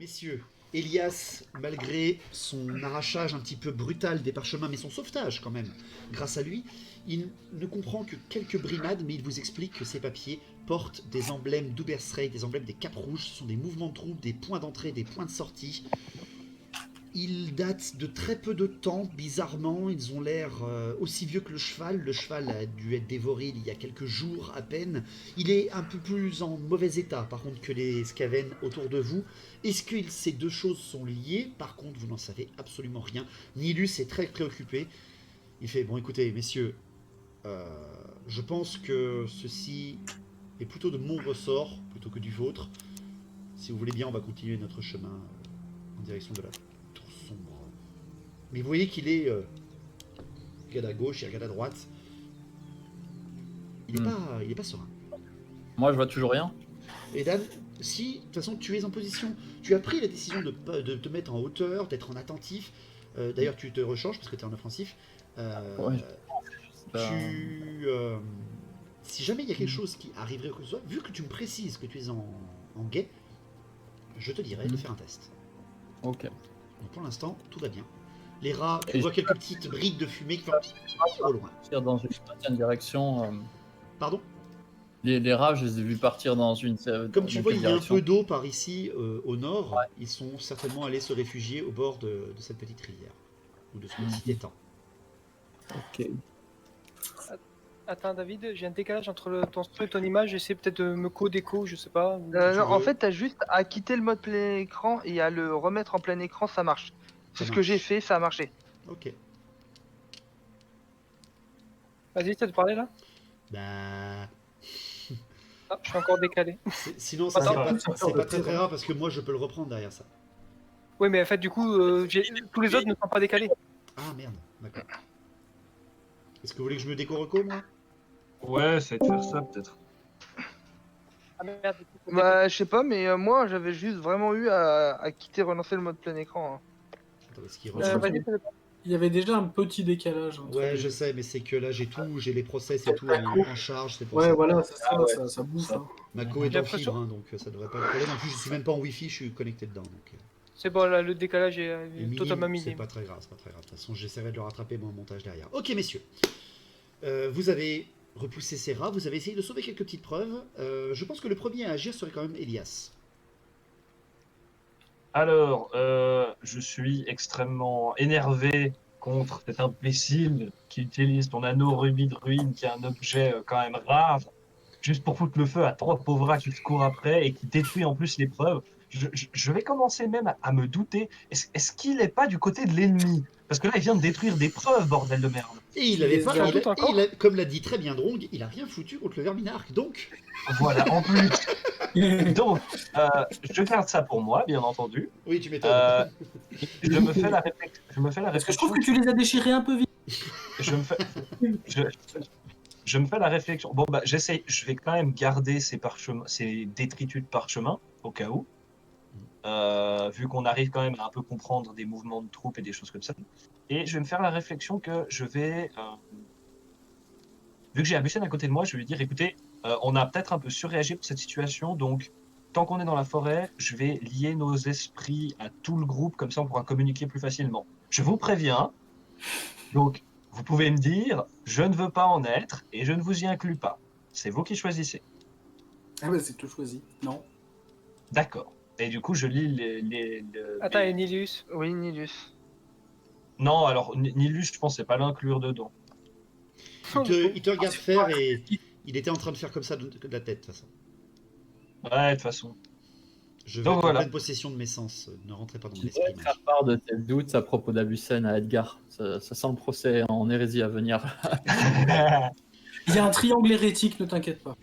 Messieurs, Elias, malgré son arrachage un petit peu brutal des parchemins, mais son sauvetage quand même, grâce à lui, il ne comprend que quelques brimades, mais il vous explique que ces papiers portent des emblèmes d'Ubersreich, des emblèmes des Capes Rouges, ce sont des mouvements de troupes, des points d'entrée, des points de sortie. Ils datent de très peu de temps, bizarrement, ils ont l'air aussi vieux que le cheval. Le cheval a dû être dévoré il y a quelques jours à peine. Il est un peu plus en mauvais état, par contre, que les Skaven autour de vous. Est-ce que ces deux choses sont liées? Par contre, vous n'en savez absolument rien. Nilus est très préoccupé. Il fait, bon écoutez, messieurs, je pense que ceci est plutôt de mon ressort, plutôt que du vôtre. Si vous voulez bien, on va continuer notre chemin en direction de la tour sombre. Mais vous voyez qu'il est... il regarde à gauche, il regarde à droite. Il est pas serein. Moi, je vois toujours rien. Et Dan, si, de toute façon, tu es en position... Tu as pris la décision de te mettre en hauteur, d'être en attentif. D'ailleurs, tu te rechanges parce que tu es en offensif. Ouais. Si jamais il y a quelque chose qui arriverait ou que ce soit, vu que tu me précises que tu es en guet, je te dirais de faire un test. Ok. Donc pour l'instant, tout va bien. Les rats, tu vois quelques petites brides de fumée qui partent au loin. Partir dans une certaine direction. Pardon? Les rats, je les ai vus partir dans une. Comme tu vois, il y a un direction. peu d'eau par ici au nord. Ouais. Ils sont certainement allés se réfugier au bord de cette petite rivière. Ou de ce petit étang. Ok. Attends David, j'ai un décalage entre ton son et ton image, j'essaie peut-être de me co-déco, je sais pas. Non, en veux. fait, t'as juste à quitter le mode plein écran et à le remettre en plein écran, ça marche. C'est ce que j'ai fait, ça a marché. Ok. Vas-y, t'as de parler là? Bah... Ah, je suis encore décalé. Sinon, ça c'est pas très rare parce que moi je peux le reprendre derrière ça. Oui, mais en fait, du coup, tous les autres ne sont pas décalés. Ah merde, d'accord. Est-ce que vous voulez que je me déco-reco, moi? Ouais, c'est de faire ça peut-être. Ah merde, du coup, Bah, je sais pas, mais moi, j'avais juste vraiment eu à quitter, relancer le mode plein écran. Hein. Attends, est-ce qu'il Ouais, vas-y, Il y avait déjà un petit décalage. Entre Ouais, les- je sais, mais c'est que là j'ai tout, j'ai les process et tout en charge, c'est pour Ouais, ça. voilà, c'est ça, Ah ouais, ça bouffe. ça. Hein. Ma co est J'ai en l'impression- fibre, hein, donc ça devrait pas être problème. En plus, je suis même pas en wifi, je suis connecté dedans. Donc, c'est bon, là, le décalage est minime, totalement c'est minime. pas très grave, c'est pas très grave. De toute façon, j'essaierai de le rattraper moi en montage derrière. Ok, messieurs. Vous avez repoussé ces rats, vous avez essayé de sauver quelques petites preuves. Je pense que le premier à agir serait quand même Elias. Alors, je suis extrêmement énervé contre cet imbécile qui utilise ton anneau rubis de ruine, qui est un objet quand même rare, juste pour foutre le feu à trois pauvres rats qui se courent après et qui détruit en plus les preuves. Je vais commencer même à me douter, est-ce qu'il n'est pas du côté de l'ennemi? Parce que là, il vient de détruire des preuves, bordel de merde. Et il avait pas, Tu en doutes encore comme l'a dit très bien Drong, il a rien foutu contre le verminarque. Donc, Voilà, en plus. Donc, je garde ça pour moi, bien entendu. oui, tu m'étonnes. Je me fais la réflexion. Parce que je trouve que tu les as déchirés un peu vite. Je me fais, je me fais la réflexion. Bon, bah, j'essaye. Je vais quand même garder ces parchemins, ces détritus de parchemin, au cas où. Vu qu'on arrive quand même à un peu comprendre des mouvements de troupes et des choses comme ça. Et je vais me faire la réflexion que je vais. Vu que j'ai Abusen à côté de moi, je vais lui dire écoutez, on a peut-être un peu surréagi pour cette situation, donc. Tant qu'on est dans la forêt, je vais lier nos esprits à tout le groupe, comme ça on pourra communiquer plus facilement. Je vous préviens, donc vous pouvez me dire, je ne veux pas en être et je ne vous y inclus pas. C'est vous qui choisissez. Ah bah c'est tout choisi. Non. D'accord. Et du coup, je lis Attends, et Nilius? Oui, Nilus. Non, alors Nilus, je pense, c'est pas l'inclure dedans. Il te regarde faire et il était en train de faire comme ça de la tête, de toute façon. Ouais, de toute façon. Je vais Donc être voilà. en pleine possession de mes sens. Ne rentrez pas dans mon Tu esprit. devrais faire part de tes doutes à propos d'Abusen à Edgar. Ça sent le procès en hérésie à venir. Il y a un triangle hérétique, ne t'inquiète pas.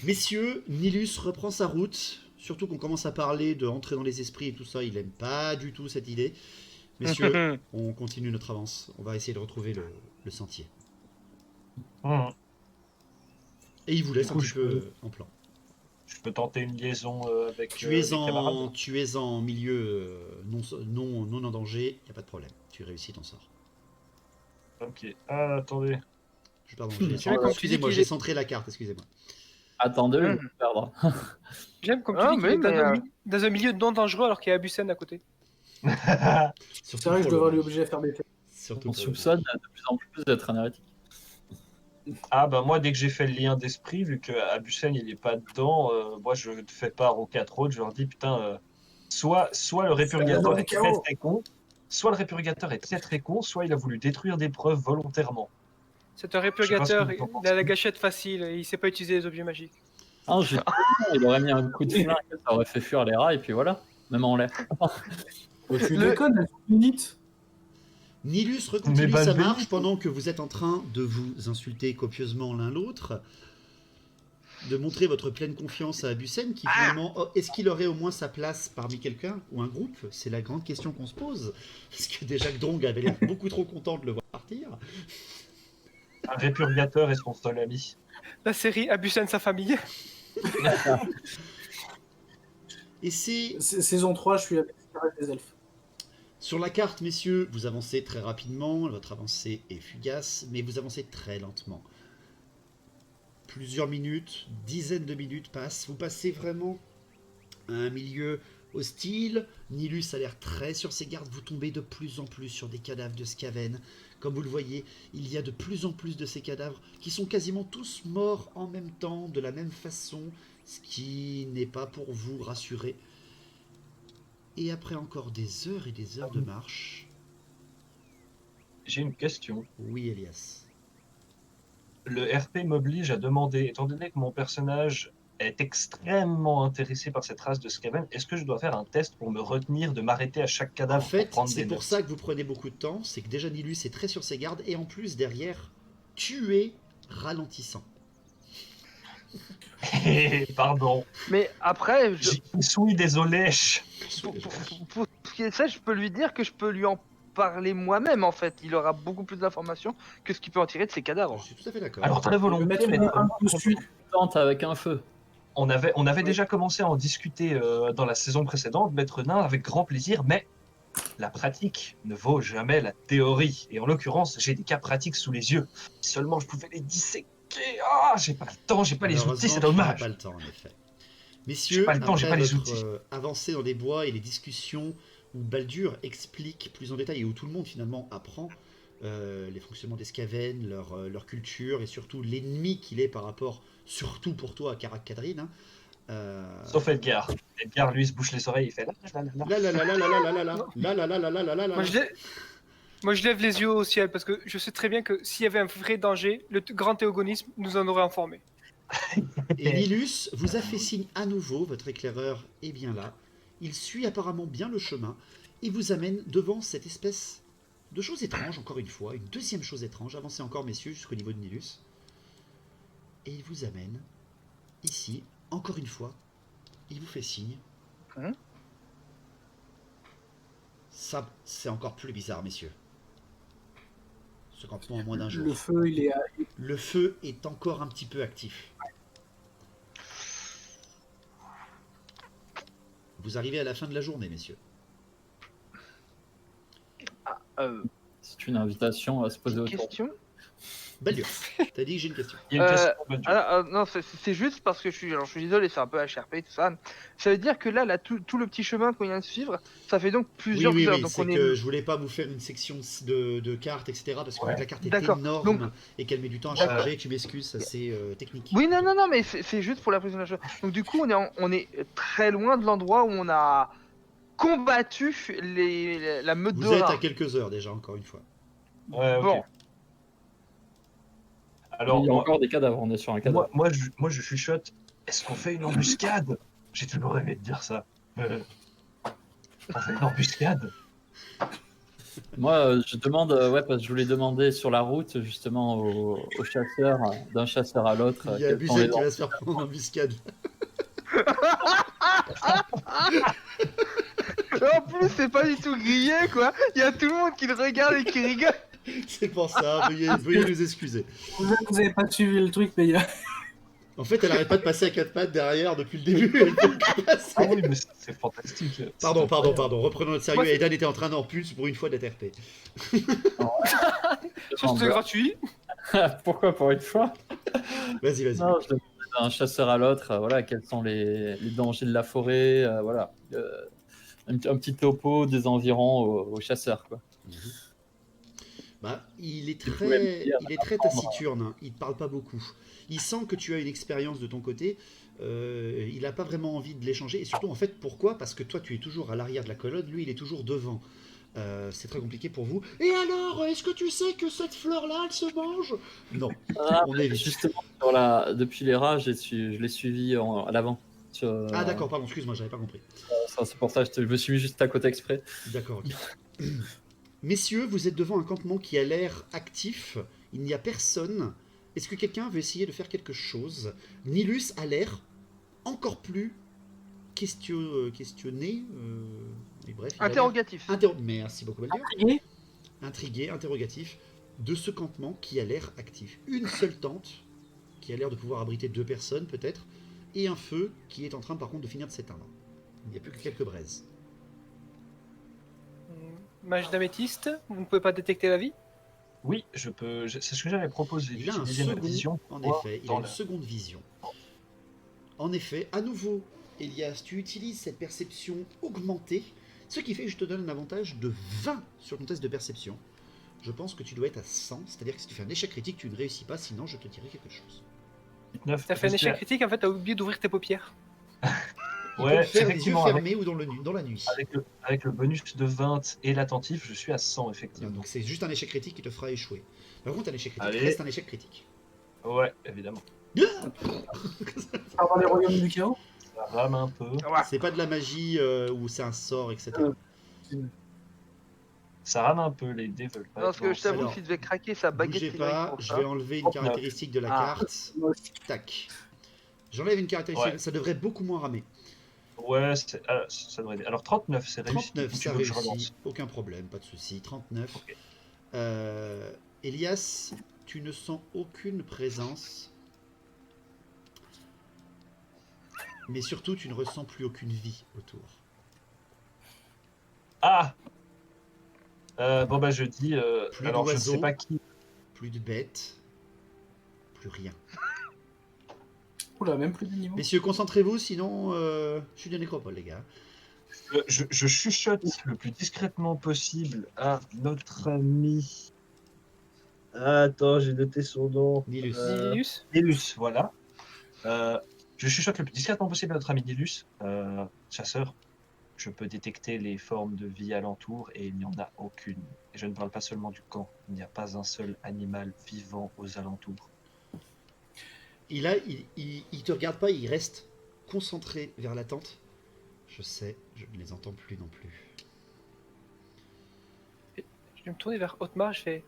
Messieurs, Nilus reprend sa route. Surtout qu'on commence à parler de entrer dans les esprits et tout ça. Il aime pas du tout cette idée. Messieurs, on continue notre avance. On va essayer de retrouver le sentier. Et il vous laisse Du coup, un petit peu en plan. Je peux tenter une liaison avec Tu les es camarades. en milieu non en danger. Il n'y a pas de problème. Tu réussis ton sort. Ok. Ah, attendez. Excusez-moi, j'ai centré la carte. Excusez-moi. Attendez, je vais perdre. J'aime comme tu Ah, dis qu'il est mais, d'anomie. dans un milieu non dangereux alors qu'il y a Abusen à côté. C'est vrai que je devrais lui obliger à faire des tests. Surtout On pour le soupçonne de plus en plus d'être un hérétique. Ah bah moi dès que j'ai fait le lien d'esprit, vu que Abusen il est pas dedans, moi je fais part aux 4 autres, je leur dis putain, soit le répurgateur est très très con, soit le répurgateur est très très con, soit il a voulu détruire des preuves volontairement. C'est un Je sais pas répurgateur, ce que vous en il a la pensez. gâchette facile et il sait pas utiliser les objets magiques. Ah, il aurait mis un coup de flingue, ça aurait fait fuir les rats, et puis voilà, même en l'air. Tu déconnes, elles sont unites. Nilus Mais recontinue bah, sa je vais- marche pendant que vous êtes en train de vous insulter copieusement l'un l'autre, de montrer votre pleine confiance à Abusen qui finalement, est-ce qu'il aurait au moins sa place parmi quelqu'un ou un groupe? C'est la grande question qu'on se pose, parce que déjà que Drong avait l'air beaucoup trop content de le voir partir. Un répurgateur est son seul ami. La série Abusen sa famille. Et c'est Saison 3, je suis avec des elfes. sur la carte, messieurs, vous avancez très rapidement, votre avancée est fugace, mais vous avancez très lentement. Plusieurs minutes, dizaines de minutes passent, vous passez vraiment à un milieu hostile. Nilus a l'air très sur ses gardes, vous tombez de plus en plus sur des cadavres de Skaven. Comme vous le voyez, il y a de plus en plus de ces cadavres qui sont quasiment tous morts en même temps, de la même façon, ce qui n'est pas pour vous rassurer. Et après encore des heures et des heures de marche, J'ai une question. oui Elias. Le RP m'oblige à demander, étant donné que mon personnage est extrêmement intéressé par cette race de Skaven, est-ce que je dois faire un test pour me retenir de m'arrêter à chaque En cadavre pour fait, prendre c'est des pour notes? ça que vous prenez beaucoup de temps, c'est que déjà Nilus est très sur ses gardes, et en plus derrière, tuer ralentissant. Pardon. Mais après, Je suis désolé. pour ce qui est de ça, je peux lui dire que je peux lui en parler moi-même en fait. Il aura beaucoup plus d'informations que ce qu'il peut en tirer de ses Je cadavres. suis tout à fait d'accord. Alors très Je vais volontiers, mettre mais un coup de suite. Tente avec un feu. on avait déjà commencé à en discuter dans la saison précédente, Maître Nain, avec grand plaisir, mais la pratique ne vaut jamais la théorie. Et en l'occurrence, j'ai des cas pratiques sous les yeux. Si seulement je pouvais les disséquer. Ah, j'ai pas le temps, j'ai pas les outils, c'est Malheureusement, tu n'as dommage. pas le temps en effet. Messieurs, J'ai pas le temps, j'ai après pas les votre outils. avancée dans les bois et les discussions où Baldur explique plus en détail et où tout le monde finalement apprend les fonctionnements des Skaven, leur culture et surtout l'ennemi qu'il est par rapport, surtout pour toi, à Karak Kadrin. Hein. Sauf Edgar. Edgar, lui, se bouche les oreilles, il fait La la la la la la la la la la la la la la la la. Moi je lève les yeux au ciel parce que je sais très bien que s'il y avait un vrai danger, le grand théogonisme nous en aurait informé. Et Nilus vous a fait signe à nouveau, votre éclaireur est bien là. Il suit apparemment bien le chemin et vous amène devant cette espèce de chose étrange, encore une fois, une deuxième chose étrange. Avancez encore, messieurs, jusqu'au niveau de Nilus. Et il vous amène ici, encore une fois. Il vous fait signe. Hein? Ça, c'est encore plus bizarre, messieurs. Ce campement en moins d'un jour. Le feu, il est à... Le feu est encore un petit peu actif. Vous arrivez à la fin de la journée, messieurs. C'est une invitation à se poser Petite autour. question. Baldur, t'as dit que j'ai une question. Il y a une question de Dieu. Non, c'est juste parce que je suis désolé, c'est un peu HRP tout ça. Ça veut dire que là, tout le petit chemin qu'on vient de suivre, ça fait donc Oui, plusieurs oui, heures. oui, Donc c'est on que est. je voulais pas vous faire une section de cartes, etc. Parce que Ouais. la carte est D'accord. énorme Donc- et qu'elle met du temps à D'accord. charger. Tu m'excuses, ça c'est technique. Oui, non, mais c'est juste pour la prise de la chose. Donc du coup, on est très loin de l'endroit où on a combattu la meute de Vous êtes rats. à quelques heures déjà, encore une fois. Ouais, ok. Bon. Alors, Il y a moi, encore des cadavres, on est sur un cadavre. moi, je chuchote. Est-ce qu'on fait une embuscade? J'ai toujours rêvé de dire ça. On fait une embuscade? Moi, je demande, ouais, parce que je voulais demander sur la route, justement, aux chasseurs, d'un chasseur à l'autre. Il y a quels sont Buzen les qui va se faire prendre en embuscade. En plus, c'est pas du tout grillé, quoi. Il y a tout le monde qui le regarde et qui rigole. C'est pour ça, veuillez nous excuser. Vous avez pas suivi le truc, mais il y a... En fait, elle arrête pas de passer à quatre pattes derrière depuis le début. Elle peut que passer. Ah oui, mais c'est fantastique. Pardon. Reprenons notre sérieux. Moi, c'est- Aidan était en train d'en plus pour une fois d'être RP. Ça, c'était gratuit. Pourquoi pour une fois? Vas-y. Non, je demande d'un chasseur à l'autre, voilà, quels sont les dangers de la forêt, voilà. Un petit topo des environs aux chasseurs, quoi. Bah, Tu pouvais me dire, il est très apprendre. taciturne, hein. Il ne parle pas beaucoup. Il sent que tu as une expérience de ton côté. Il n'a pas vraiment envie de l'échanger. Et surtout, en fait, pourquoi? Parce que toi, tu es toujours à l'arrière de la colonne, lui, il est toujours devant. C'est très compliqué pour vous. Et alors, est-ce que tu sais que cette fleur-là, elle se mange? Non, on évite. Justement, depuis les rats, je l'ai suivi à l'avant. Ah d'accord, pardon, excuse-moi, j'avais pas compris. C'est pour ça que je me suis mis juste à côté exprès. D'accord, ok. Messieurs, vous êtes devant un campement qui a l'air actif. Il n'y a personne. Est-ce que quelqu'un veut essayer de faire quelque chose? Nilus a l'air encore plus questionné. Mais bref, il a l'air Interrogatif. Merci beaucoup, Baldur. Intrigué. Intrigué, interrogatif de ce campement qui a l'air actif. Une seule tente qui a l'air de pouvoir abriter 2 personnes peut-être, et un feu qui est en train par contre de finir de s'éteindre. Il n'y a plus que quelques braises. Mage d'améthyste, vous ne pouvez pas détecter la vie? Oui, je peux. C'est ce que j'avais proposé. Il a un d'utiliser ma second, vision en pour effet, il a dans une la- seconde vision. En effet, à nouveau, Elias, tu utilises cette perception augmentée, ce qui fait que je te donne un avantage de 20 sur ton test de perception. Je pense que tu dois être à 100, c'est-à-dire que si tu fais un échec critique, tu ne réussis pas, sinon je te dirai quelque chose. 9, T'as fait un je suis échec critique, en fait, t'as oublié d'ouvrir tes paupières. Il Ouais, peut le faire les yeux effectivement, fermés ou dans la nuit. avec le bonus de 20 et l'attentif, je suis à 100, Voilà, effectivement. donc c'est juste un échec critique qui te fera échouer. Par contre, un échec critique Allez. reste un échec critique. Ouais, évidemment. Par dans les royaumes du chaos. Ça rame un peu. Ouais. C'est pas de la magie ou c'est un sort, etc. Ça rame un peu, les dés veulent pas. Non, parce que je t'avoue alors, que s'il devait craquer sa baguette Bougez théorique pas, pour je ça. vais enlever une 39. caractéristique de la Ah. carte. Tac. J'enlève une caractéristique, Ouais. ça devrait beaucoup moins ramer. Ouais, ça devrait aider. Alors 39, c'est réussi. 39, Tu ça veux que je réussit. relance? Aucun problème, pas de souci. 39. Ok. Elias, tu ne sens aucune présence. Mais surtout, tu ne ressens plus aucune vie autour. Ah bon bah je dis. Plus Alors je ne d'oiseaux. sais pas qui. Plus de bêtes. Plus rien. Oula, même plus d'animaux. Messieurs, concentrez-vous, sinon je suis de nécropole, les gars. Je chuchote le plus discrètement possible à notre ami. Attends, j'ai noté son nom. Nilus. Nilus? Nilus, voilà. Je chuchote le plus discrètement possible à notre ami Nilus. Chasseur, je peux détecter les formes de vie alentour et il n'y en a aucune. Et je ne parle pas seulement du camp. Il n'y a pas un seul animal vivant aux alentours. Il te regarde pas, il reste concentré vers la tente. Je sais, je ne les entends plus non plus. Je vais me tourner vers Otmar, je fais...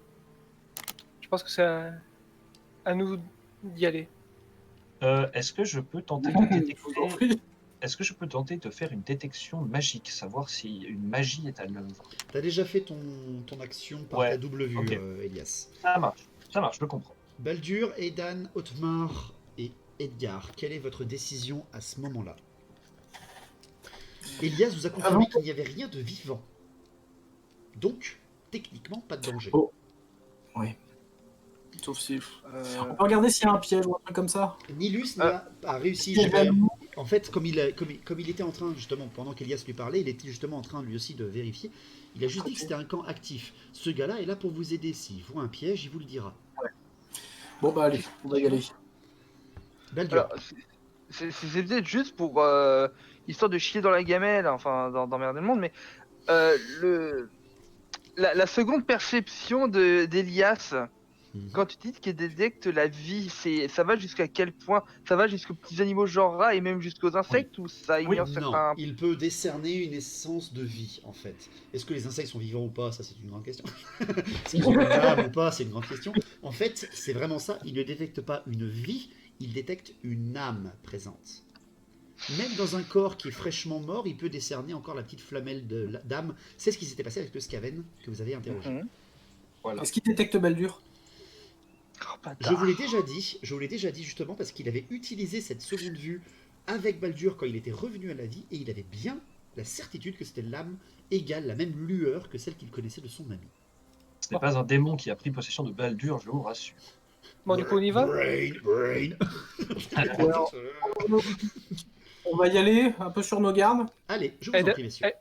Je pense que c'est à nous d'y aller. Est-ce que je peux tenter de détecter... Est-ce que je peux tenter de faire une détection magique, savoir si une magie est à l'œuvre? T'as déjà fait ton action par Ouais, ta double vue, ok. Elias. Ça marche, je le comprends. Baldur, Aidan, Otmar et Edgar, quelle est votre décision à ce moment-là? Elias vous a confirmé qu'il n'y avait rien de vivant. Donc, techniquement, pas de danger. Oh. Oui. Sauf si. Euh, On peut regarder s'il y a un piège ou un truc comme ça. Nilus a réussi. Piège à loup. En fait, comme il était en train, justement, pendant qu'Elias lui parlait, il était justement en train lui aussi de vérifier. Il a juste dit que c'était un camp actif. Ce gars-là est là pour vous aider. S'il voit un piège, il vous le dira. Bon bah allez, on va y aller. Baldur. alors, c'est peut-être juste pour histoire de chier dans la gamelle, enfin d'emmerder le monde, mais la seconde perception d'Elias, Mhm. quand tu dis qu'il détecte la vie, ça va jusqu'à quel point? Ça va jusqu'aux petits animaux genre rats et même jusqu'aux insectes ou ça ignore Non, certains... il peut décerner une essence de vie, en fait. Est-ce que les insectes sont vivants ou pas? Ça, c'est une grande question. Est-ce qu'ils ont une âme ou pas? C'est une grande question. En fait, c'est vraiment ça. Il ne détecte pas une vie, il détecte une âme présente. Même dans un corps qui est fraîchement mort, il peut décerner encore la petite flamelle d'âme. C'est ce qui s'était passé avec le Skaven que vous avez interrogé. Mhm. Voilà. Est-ce qu'il détecte Baldur? Oh, Je bâtard. vous l'ai déjà dit justement parce qu'il avait utilisé cette seconde vue avec Baldur quand il était revenu à la vie et il avait bien la certitude que c'était l'âme égale, la même lueur que celle qu'il connaissait de son ami. Ce n'est pas un démon qui a pris possession de Baldur, je vous rassure. Bon, du coup, on y va? Brain. Alors, on va y aller un peu sur nos gardes. Allez, je vous en Aiden, prie, messieurs.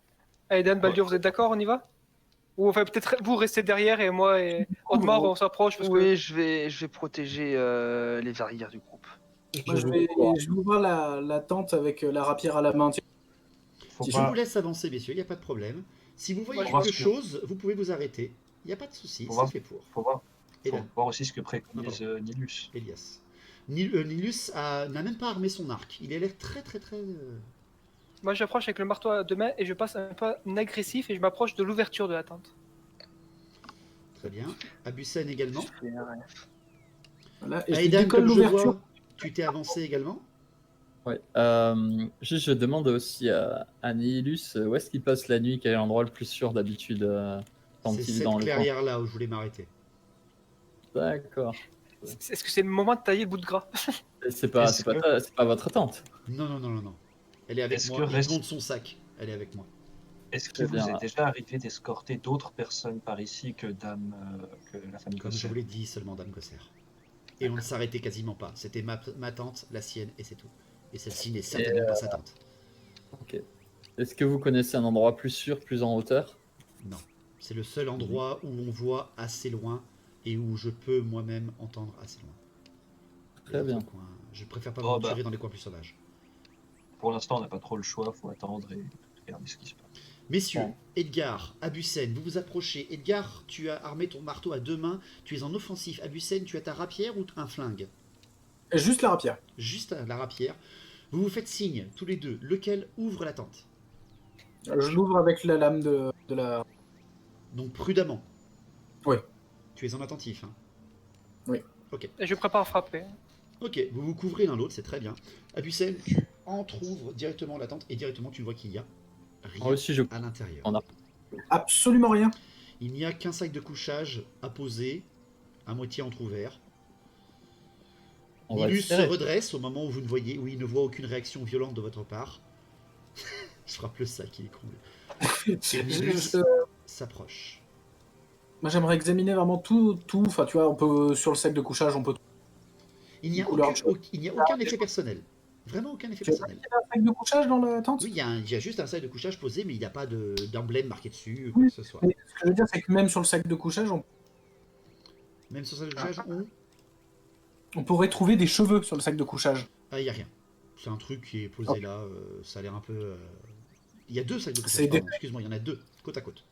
Aidan, Baldur, vous êtes d'accord? On y va? Ou enfin, peut-être vous restez derrière et moi et Audemars, on s'approche parce que. Oui, je vais protéger les arrières du groupe. Moi, je vais ouvrir la tente avec la rapière à la main. Faut Je pas, vous laisse avancer, messieurs, il n'y a pas de problème. Si vous voyez Moi, je quelque pense que- chose, vous pouvez vous arrêter. Il n'y a pas de souci, Faut c'est voir. fait pour. faut voir, Et faut là, voir aussi ce que préconise Nilus. Elias. Nilus n'a même pas armé son arc. Il a l'air très très très... Moi, j'approche avec le marteau à deux mains et je passe un pas agressif et je m'approche de l'ouverture de la tente. Très bien. Abusen également. Voilà, et je Aidan, décolle comme je l'ouverture. vois, tu t'es avancé également. Ouais. Juste, je demande aussi à Nihilus où est-ce qu'il passe la nuit, quel est l'endroit le plus sûr d'habitude quand C'est il est cette dans le camp. clairière-là où je voulais m'arrêter. D'accord. Est-ce que c'est le moment de tailler le bout de gras? C'est pas, Est-ce que- c'est pas votre tente. Non. Elle est avec Est-ce moi. que Il reste- monte son sac. Elle est avec moi. Est-ce Très qu'il vous bien. est déjà arrivé d'escorter d'autres personnes par ici que que la famille Comme je Gosset vous l'ai dit, seulement Dame Gosser. Et on ne s'arrêtait quasiment pas. C'était ma tante, la sienne, et c'est tout. Et celle-ci n'est certainement pas sa tante. Ok. Est-ce que vous connaissez un endroit plus sûr, plus en hauteur? Non. C'est le seul endroit où on voit assez loin et où je peux moi-même entendre assez loin. Très Les bien. autres coins, je préfère pas Oh, m'aventurer bah. dans les coins plus sauvages. Pour l'instant, on n'a pas trop le choix, faut attendre et regarder ce qui se passe. Messieurs, Ouais. Edgar, Abusen, vous vous approchez. Edgar, tu as armé ton marteau à deux mains. Tu es en offensif. Abusen, tu as ta rapière ou un flingue? Juste la rapière. Juste la rapière. Vous vous faites signe, tous les deux. Lequel ouvre la tente? Je l'ouvre avec la lame de la. Donc prudemment. Oui. Tu es en attentif. Hein. Et je prépare à frapper. Ok, vous vous couvrez l'un l'autre, c'est très bien. Abusen, tu entrouvres directement la tente et directement tu vois qu'il y a rien Moi aussi, je. à l'intérieur. On a- Absolument rien. Il n'y a qu'un sac de couchage à poser, à moitié entrouvert. On va le Nilus se serrer. redresse au moment où vous ne voyez, où il ne voit aucune réaction violente de votre part. Je frappe le sac, il est con. Et Nilus s'approche. Moi, j'aimerais examiner vraiment tout. Enfin, tu vois, on peut sur le sac de couchage, on peut. Il n'y a, Couleur il n'y a aucun effet personnel. Vraiment aucun effet Tu as personnel. un sac de couchage dans la tente? Oui, il y a juste un sac de couchage posé, mais il n'y a pas d'emblème marqué dessus, ou Oui, quoi que ce soit. Mais ce que je veux dire, c'est que même sur le sac de couchage, Même sur le sac de couchage, on pourrait trouver des cheveux sur le sac de couchage. il n'y a rien. C'est un truc qui est posé là, ça a l'air un peu... Il y a deux sacs de couchage, C'est pardon, excuse-moi, il y en a deux, côte à côte.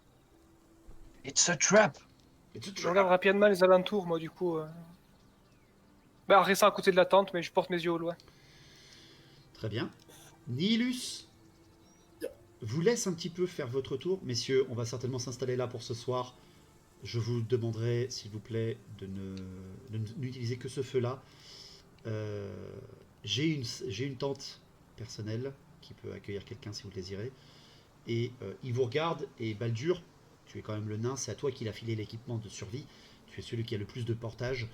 It's a trap! Je regarde rapidement les alentours, moi, du coup. Bah, en restant à côté de la tente, mais je porte mes yeux au loin. Très bien. Nihilus vous laisse un petit peu faire votre tour. Messieurs, on va certainement s'installer là pour ce soir. Je vous demanderai, s'il vous plaît, de n'utiliser que ce feu-là. J'ai une tente personnelle qui peut accueillir quelqu'un si vous le désirez. Et il vous regarde, et Baldur, tu es quand même le nain, c'est à toi qu'il a filé l'équipement de survie. Tu es celui qui a le plus de portage.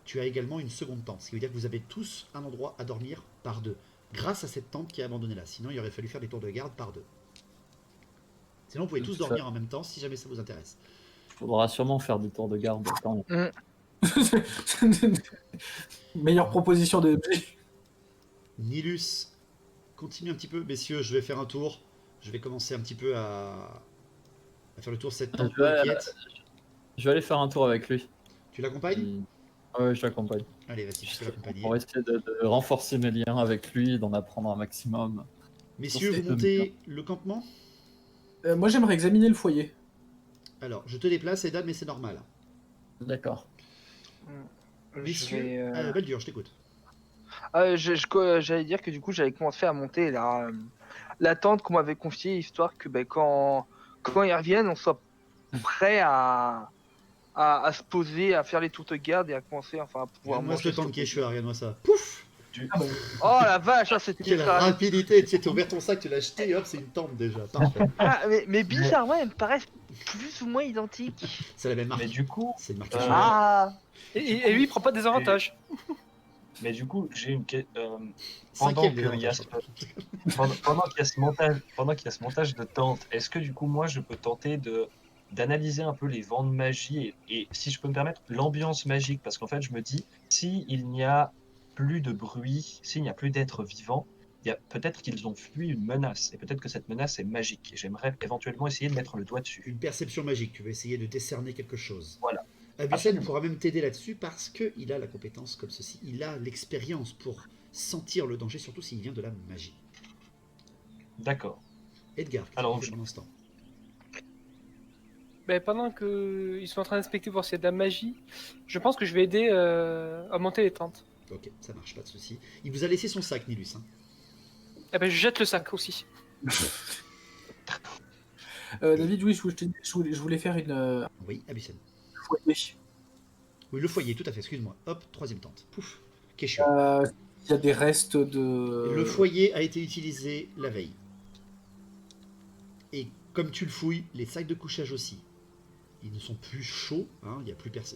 Tu as également une seconde tente, ce qui veut dire que vous avez tous un endroit à dormir par deux, grâce à cette tente qui est abandonnée là. Sinon, il aurait fallu faire des tours de garde par deux. Sinon, vous pouvez tous dormir en même temps si jamais ça vous intéresse. Faudra sûrement faire des tours de garde. Attends. Meilleure proposition de. Nilus, continue un petit peu. Messieurs, je vais faire un tour. Je vais commencer un petit peu à faire le tour de cette tente Je vais- inquiète. Je vais aller faire un tour avec lui. Tu l'accompagnes? Ouais, je l'accompagne. Allez, vas-y, je peux l'accompagner. Pour essayer de renforcer mes liens avec lui, d'en apprendre un maximum. Messieurs, C'est vous montez le campement? Moi, j'aimerais examiner le foyer. Alors, je te déplace, Edan, mais c'est normal. D'accord. Messieurs, Baldur, je t'écoute. J'allais dire que du coup, j'avais commencé à monter la tente qu'on m'avait confiée, histoire que quand ils reviennent, on soit prêt à se poser, à faire les tours de garde et à commencer à pouvoir Regarde-moi manger. ce temps de Quechua, regarde-moi ça. Pouf! Oh la vache, ça, c'était Quelle ultra rapide. rapidité! Tu as ouvert ton sac, tu l'as jeté, et hop, c'est une tente déjà. Parfait. Ah, mais bizarrement, elles me paraissent plus ou moins identiques. C'est la même marque. Mais du coup, C'est une marque. Ah, Et lui, il prend pas des avantages. j'ai une question. Cinquième Pendant qu'il y a désavantage. ce montage de tente, est-ce que du coup moi je peux tenter de d'analyser un peu les vents de magie et, si je peux me permettre, l'ambiance magique. Parce qu'en fait, je me dis, s'il n'y a plus de bruit, s'il n'y a plus d'êtres vivants, peut-être qu'ils ont fui une menace. Et peut-être que cette menace est magique. Et j'aimerais éventuellement essayer de mettre le doigt dessus. Une perception magique, tu veux essayer de décerner quelque chose. Voilà. Abusen Absolument. pourra même t'aider là-dessus parce qu'il a la compétence comme ceci. Il a l'expérience pour sentir le danger, surtout s'il vient de la magie. D'accord. Edgar, qu'est-ce que Alors, tu fais pendant ce temps? Ben, pendant qu'ils sont en train d'inspecter voir s'il y a de la magie, je pense que je vais aider à monter les tentes. Ok, ça marche, pas de souci. Il vous a laissé son sac, Nilus. Hein. Eh ben, je jette le sac aussi. David, oui, je voulais faire une Oui, Abusen. foyer. Oui, le foyer, tout à fait, excuse-moi. Hop, troisième tente. Pouf, question. Il y a des restes de. Le foyer a été utilisé la veille. Et comme tu le fouilles, les sacs de couchage aussi. Ils ne sont plus chauds, hein. Il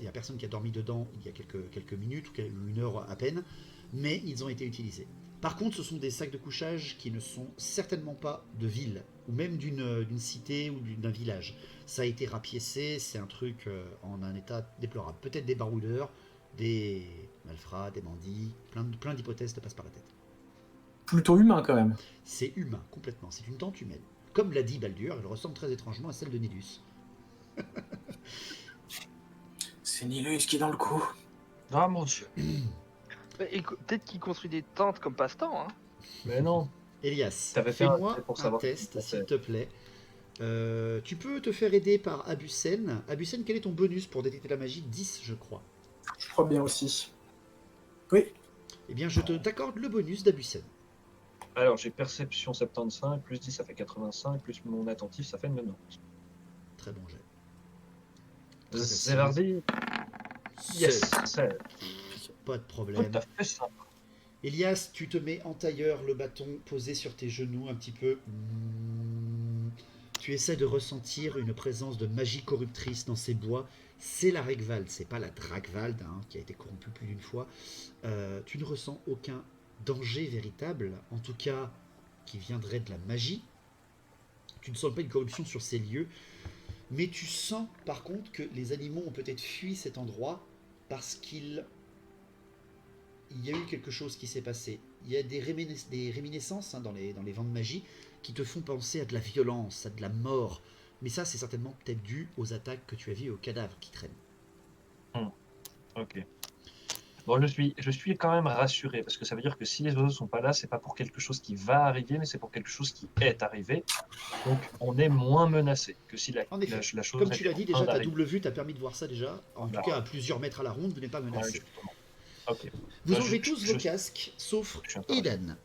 n'y a personne qui a dormi dedans il y a quelques minutes ou une heure à peine, mais ils ont été utilisés. Par contre, ce sont des sacs de couchage qui ne sont certainement pas de ville, ou même d'une cité ou d'un village. Ça a été rapiécé, c'est un truc en un état déplorable. Peut-être des baroudeurs, des malfrats, des bandits, plein d'hypothèses te passent par la tête. Plutôt humain quand même. C'est humain, complètement, c'est une tente humaine. Comme l'a dit Baldur, elle ressemble très étrangement à celle de Nidus. C'est Nilus qui est dans le coup. Ah mon dieu. Peut-être qu'il construit des tentes comme passe-temps. Hein. Mais non. Elias, T'avais fait un fais-moi test pour un savoir test, ce que s'il ça te plaît. Tu peux te faire aider par Abusen. Abusen, quel est ton bonus pour détecter la magie? 10, je crois. Je crois bien aussi. Oui. Eh bien, je t'accorde le bonus d'Abusen. Alors, j'ai perception 75, plus 10, ça fait 85, plus mon attentif, ça fait 90. Très bon jet. Très C'est facile. parti. Yes, c'est Pas de tout problème. à fait ça. Elias, tu te mets en tailleur, le bâton posé sur tes genoux un petit peu. Tu essaies de ressentir une présence de magie corruptrice dans ces bois. C'est la Regvald, c'est pas la Dragvald, hein, qui a été corrompue plus d'une fois. Tu ne ressens aucun danger véritable, en tout cas qui viendrait de la magie. Tu ne sens pas une corruption sur ces lieux, mais tu sens par contre que les animaux ont peut-être fui cet endroit parce qu'il y a eu quelque chose qui s'est passé. Il y a des réminiscences hein, dans les vents de magie qui te font penser à de la violence, à de la mort. Mais ça, c'est certainement peut-être dû aux attaques que tu as vues et aux cadavres qui traînent. Ok. Bon, je suis quand même rassuré parce que ça veut dire que si les oiseaux sont pas là, c'est pas pour quelque chose qui va arriver, mais c'est pour quelque chose qui est arrivé. Donc, on est moins menacé que si En effet, la chose. comme tu l'as dit, déjà, ta d'arriver. double vue t'a permis de voir ça déjà. En tout cas, à plusieurs mètres à la ronde, vous n'êtes pas Ouais, menacé. justement. Ok. Vous Bah, enlevez tous je- vos casques, sauf je suis intéressé. Eden.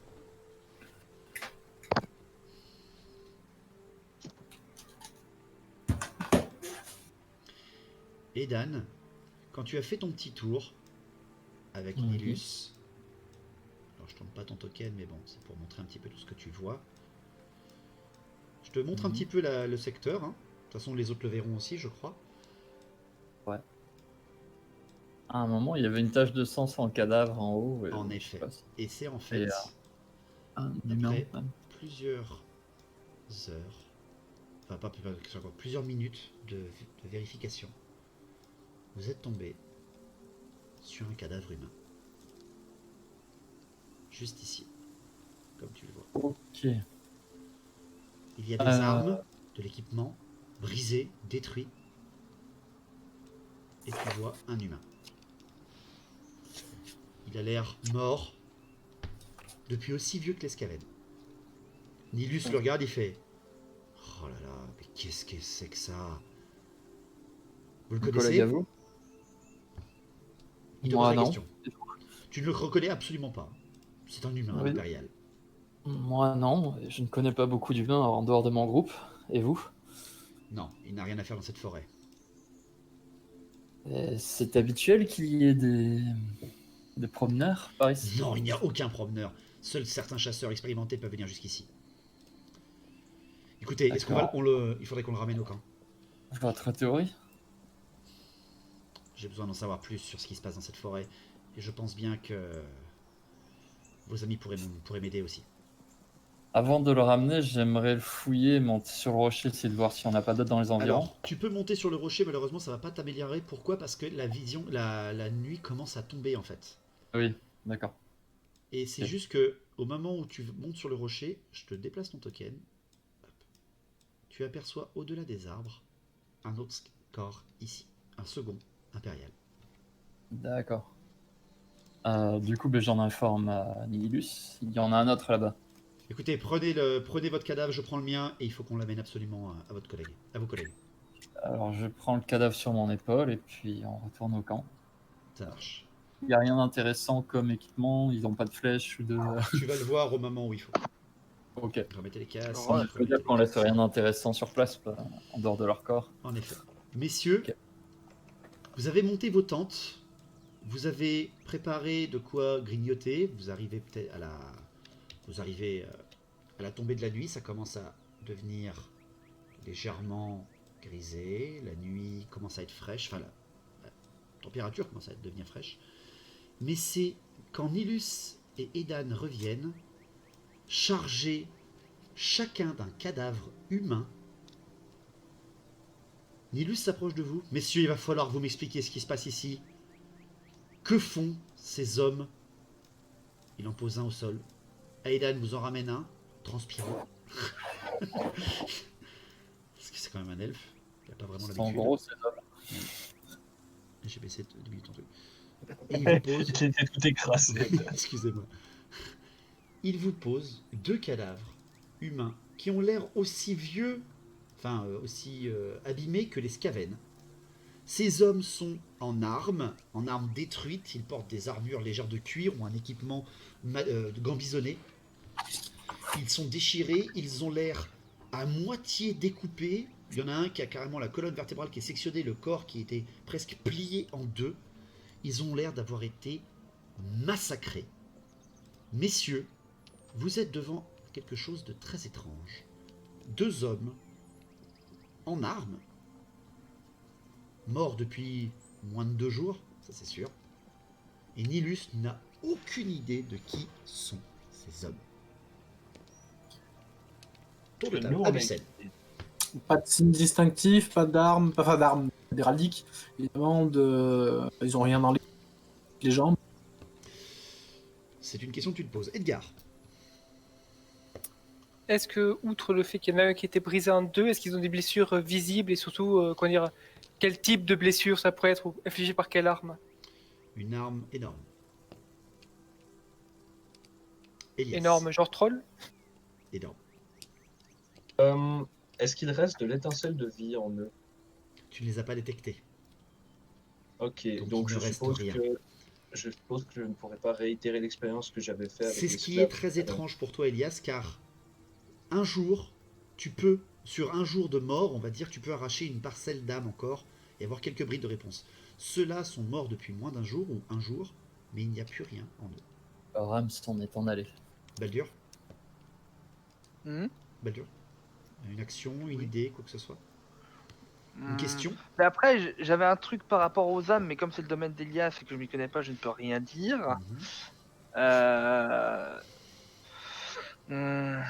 Edan, quand tu as fait ton petit tour avec Mhm. Nilus, alors je tourne pas ton token, mais bon, c'est pour montrer un petit peu tout ce que tu vois. Je te montre un Mhm. petit peu le secteur. Hein. De toute façon, les autres le verront aussi, je crois. À un moment, il y avait une tache de sang sur le cadavre en haut. En je sais effet. pas si- Et c'est en fait, Et, un humain, après même. plusieurs heures, enfin pas plusieurs minutes de vérification, vous êtes tombé sur un cadavre humain. Juste ici, comme tu le vois. Ok. Il y a des armes, de l'équipement, brisé, détruit. Et tu vois un humain. Il a l'air mort depuis aussi vieux que l'Escavène. Nilus le regarde, il fait oh là là, mais qu'est-ce que c'est que ça? Vous le Collègue connaissez? à vous? Il te Moi, pose la non. question. Tu ne le reconnais absolument pas. C'est un humain Oui. impérial. Moi, non. Je ne connais pas beaucoup d'humains en dehors de mon groupe. Et vous? Non, il n'a rien à faire dans cette forêt. C'est habituel qu'il y ait des promeneurs par ici? Non, il n'y a aucun promeneur. Seuls certains chasseurs expérimentés peuvent venir jusqu'ici. Écoutez, est-ce qu'on va, il faudrait qu'on le ramène au camp. Votre théorie? J'ai besoin d'en savoir plus sur ce qui se passe dans cette forêt. Et je pense bien que vos amis pourraient m'aider aussi. Avant de le ramener, j'aimerais le fouiller, monter sur le rocher, essayer de voir si on n'a pas d'autres dans les environs. Alors, tu peux monter sur le rocher, malheureusement, ça va pas t'améliorer. Pourquoi? Parce que la nuit commence à tomber en fait. Oui, d'accord. Et c'est Ok. juste que au moment où tu montes sur le rocher, je te déplace ton token. Hop. Tu aperçois au-delà des arbres un autre corps ici, un second impérial. D'accord. Du coup, ben, j'en informe à Nihilus. Il y en a un autre là-bas. Écoutez, prenez votre cadavre, je prends le mien, et il faut qu'on l'amène absolument à votre collègue, à vos collègues. Alors, je prends le cadavre sur mon épaule et puis on retourne au camp. Ça marche. Il n'y a rien d'intéressant comme équipement, ils n'ont pas de flèches ou de. Tu vas le voir au moment où il faut. Ok. Remettez les casques. Ouais, Je veux dire qu'on laisse rien d'intéressant sur place, en dehors de leur corps. En effet. Messieurs, Ok. vous avez monté vos tentes, vous avez préparé de quoi grignoter, vous arrivez peut-être à la tombée de la nuit, ça commence à devenir légèrement grisé, la nuit commence à être fraîche, enfin la température commence à devenir fraîche. Mais c'est quand Nilus et Edan reviennent, chargés chacun d'un cadavre humain. Nilus s'approche de vous. Messieurs, il va falloir vous m'expliquer ce qui se passe ici. Que font ces hommes? Il en pose un au sol. Aidan vous en ramène un, transpirant. Parce que c'est quand même un elfe. Il n'a pas vraiment En l'habitude. gros, c'est ça. J'ai baissé 2 minutes en deux. Et il vous pose... Il était tout écrasé. Excusez-moi. Il vous pose 2 cadavres humains qui ont l'air aussi vieux, enfin aussi abîmés que les Skaven. Ces hommes sont en armes détruites, ils portent des armures légères de cuir ou un équipement gambisonné. Ils sont déchirés, ils ont l'air à moitié découpés. Il y en a un qui a carrément la colonne vertébrale qui est sectionnée, le corps qui était presque plié en deux. Ils ont l'air d'avoir été massacrés. Messieurs, vous êtes devant quelque chose de très étrange. 2 hommes en armes, morts depuis moins de 2 jours, ça c'est sûr. Et Nilus n'a aucune idée de qui sont ces hommes. Tour de table, Nous, on est- Abucel. Pas de signe distinctif, pas d'armes, enfin d'armes héraldiques. Évidemment, ils ont rien dans les jambes. C'est une question que tu te poses. Edgar. Est-ce que, outre le fait qu'il y en a un qui était brisé en deux, est-ce qu'ils ont des blessures visibles et surtout, comment dire, quel type de blessure ça pourrait être ou infligé par quelle arme? Une arme énorme. Elias. Énorme, genre troll? Énorme. Est-ce qu'il reste de l'étincelle de vie en eux? Tu ne les as pas détectés. Ok, Donc, donc il ne je reste suppose rien. que je ne pourrais pas réitérer l'expérience que j'avais fait avec C'est ce qui est l'esclave. très étrange pour toi, Elias, car un jour, tu peux, sur un jour de mort, on va dire, tu peux arracher une parcelle d'âme encore et avoir quelques brides de réponse. Ceux-là sont morts depuis moins d'un jour ou un jour, mais il n'y a plus rien en eux. Rams s'en est en allé. Baldur, Hmm. Baldur, une action, une Oui. idée, quoi que ce soit. Une Hmm. question. Mais après, j'avais un truc par rapport aux âmes, mais comme c'est le domaine d'Elias et que je m'y connais pas, je ne peux rien dire. Mhm. Hmm.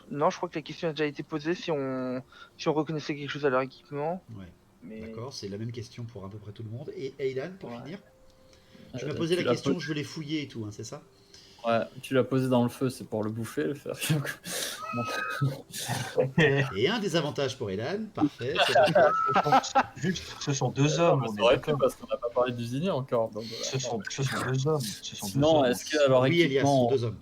Non, je crois que la question a déjà été posée si on reconnaissait quelque chose à leur équipement. Ouais, Mais... d'accord, c'est la même question pour à peu près tout le monde. Et Aidan, pour Ouais. finir, tu m'as posé Tu la l'as question, posé- je veux les fouiller et tout, hein, c'est ça? Ouais, tu l'as posé dans le feu, c'est pour le bouffer, le faire. Et un des avantages pour Aidan, parfait, c'est parfait. Juste, ce sont 2 hommes, on Ça est aurait pu d'accord. parce qu'on n'a pas parlé d'usinier encore. Donc voilà. Ce sont 2 hommes. Ce sont 2 Sinon, hommes. est-ce que alors Oui, Elias, ce équipement, sont 2 hommes.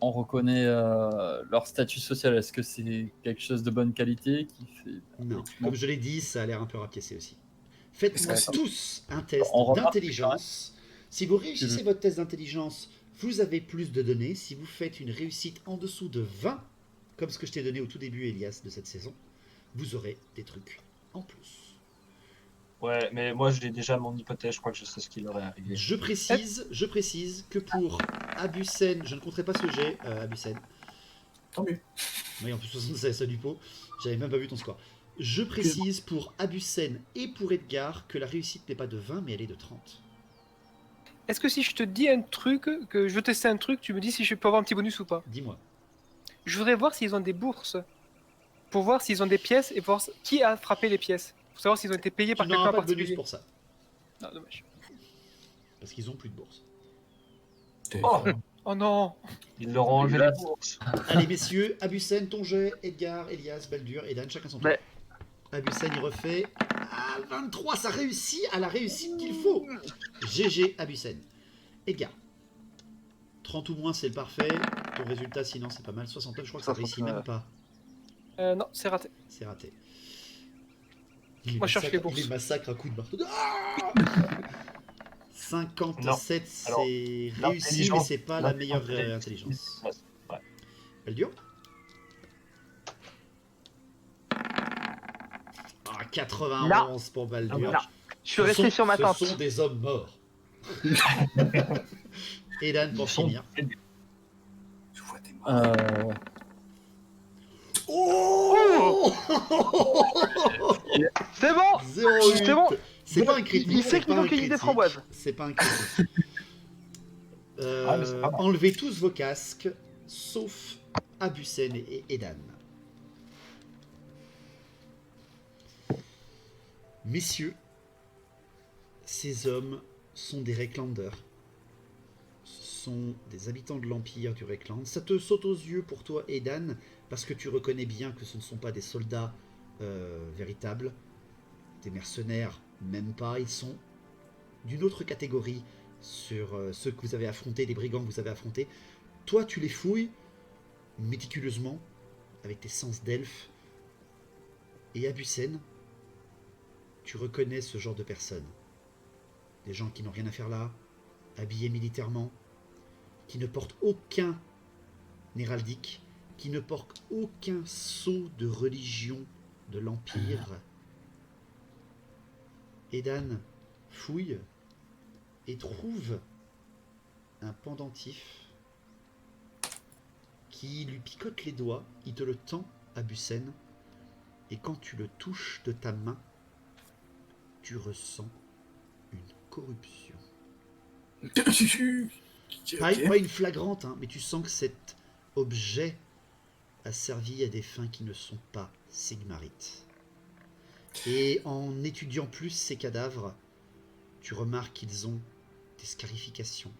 on reconnaît leur statut social? Est-ce que c'est quelque chose de bonne qualité qui fait Non, équipement- comme je l'ai dit, ça a l'air un peu rapiécé aussi. Faites-moi Est-ce que tous un test On remarque d'intelligence. Si vous réussissez que votre test d'intelligence, vous avez plus de données. Si vous faites une réussite en dessous de 20, comme ce que je t'ai donné au tout début, Elias, de cette saison, vous aurez des trucs en plus. Ouais, mais moi j'ai déjà mon hypothèse, je crois que je sais ce qui leur est arrivé. Je précise que pour Abucen, je ne compterai pas ce jet, Abucen. Tant mieux. Oui, en plus 76 ça du pot, j'avais même pas vu ton score. Je précise pour Abucen et pour Edgar que la réussite n'est pas de 20 mais elle est de 30. Est-ce que si je te dis un truc, que je veux tester un truc, tu me dis si je peux avoir un petit bonus ou pas? Dis-moi. Je voudrais voir s'ils ont des bourses. Pour voir s'ils ont des pièces et voir qui a frappé les pièces. Pour savoir s'ils ont été payés Tu par quelqu'un n'auras en pas de bonus particulier. pour ça, Non, dommage. parce qu'ils ont plus de bourse. Oh, Oh non. ils leur ont enlevé les Dégueulasse. bourses. Allez, messieurs, Abusen, ton jet, Edgar, Elias, Baldur, Edan, chacun son tour. Ouais. Abusen, il refait. Ah, 23, ça réussit à la réussite qu'il faut. GG, Abusen. Edgar. 30 ou moins, c'est le parfait. Ton résultat, sinon, c'est pas mal. 69, je crois que ça réussit 69. même pas. Non, c'est raté. C'est raté. Moi, je cherche les bourses. Il les massacre à coups de marteau. Ah 57, Alors, c'est réussi, mais l'intelligence- c'est pas la meilleure l'intelligence- intelligence. Ouais. Baldur. Ah, 91 pour Baldur. Non. Je suis resté sur ma tente. Ce sont des hommes morts. Edan pour Ils sont- finir. Je vois des morts. Oh C'est bon. 0,8. C'est bon. C'est pas un critique. Il sait c'est qu'ils pas ont un cueilli des critique. framboises. C'est pas un critique. Ah, mais c'est pas mal. Enlevez tous vos casques, sauf Abusen et Edan. Messieurs, ces hommes sont des Recklanders. Ce sont des habitants de l'Empire du Reckland. Ça te saute aux yeux pour toi, Edan, parce que tu reconnais bien que ce ne sont pas des soldats véritables, des mercenaires, même pas. Ils sont d'une autre catégorie sur ceux que vous avez affrontés, des brigands que vous avez affrontés. Toi, tu les fouilles méticuleusement, avec tes sens d'elfe. Et Abusen, tu reconnais ce genre de personnes. Des gens qui n'ont rien à faire là, habillés militairement, qui ne portent aucun héraldique, qui ne portent aucun sceau de religion de l'Empire. Edan fouille et trouve un pendentif qui lui picote les doigts, il te le tend à Bussen, et quand tu le touches de ta main, tu ressens une corruption. Pas une flagrante, hein, mais tu sens que cet objet a servi à des fins qui ne sont pas sigmarites. Et en étudiant plus ces cadavres, tu remarques qu'ils ont des scarifications,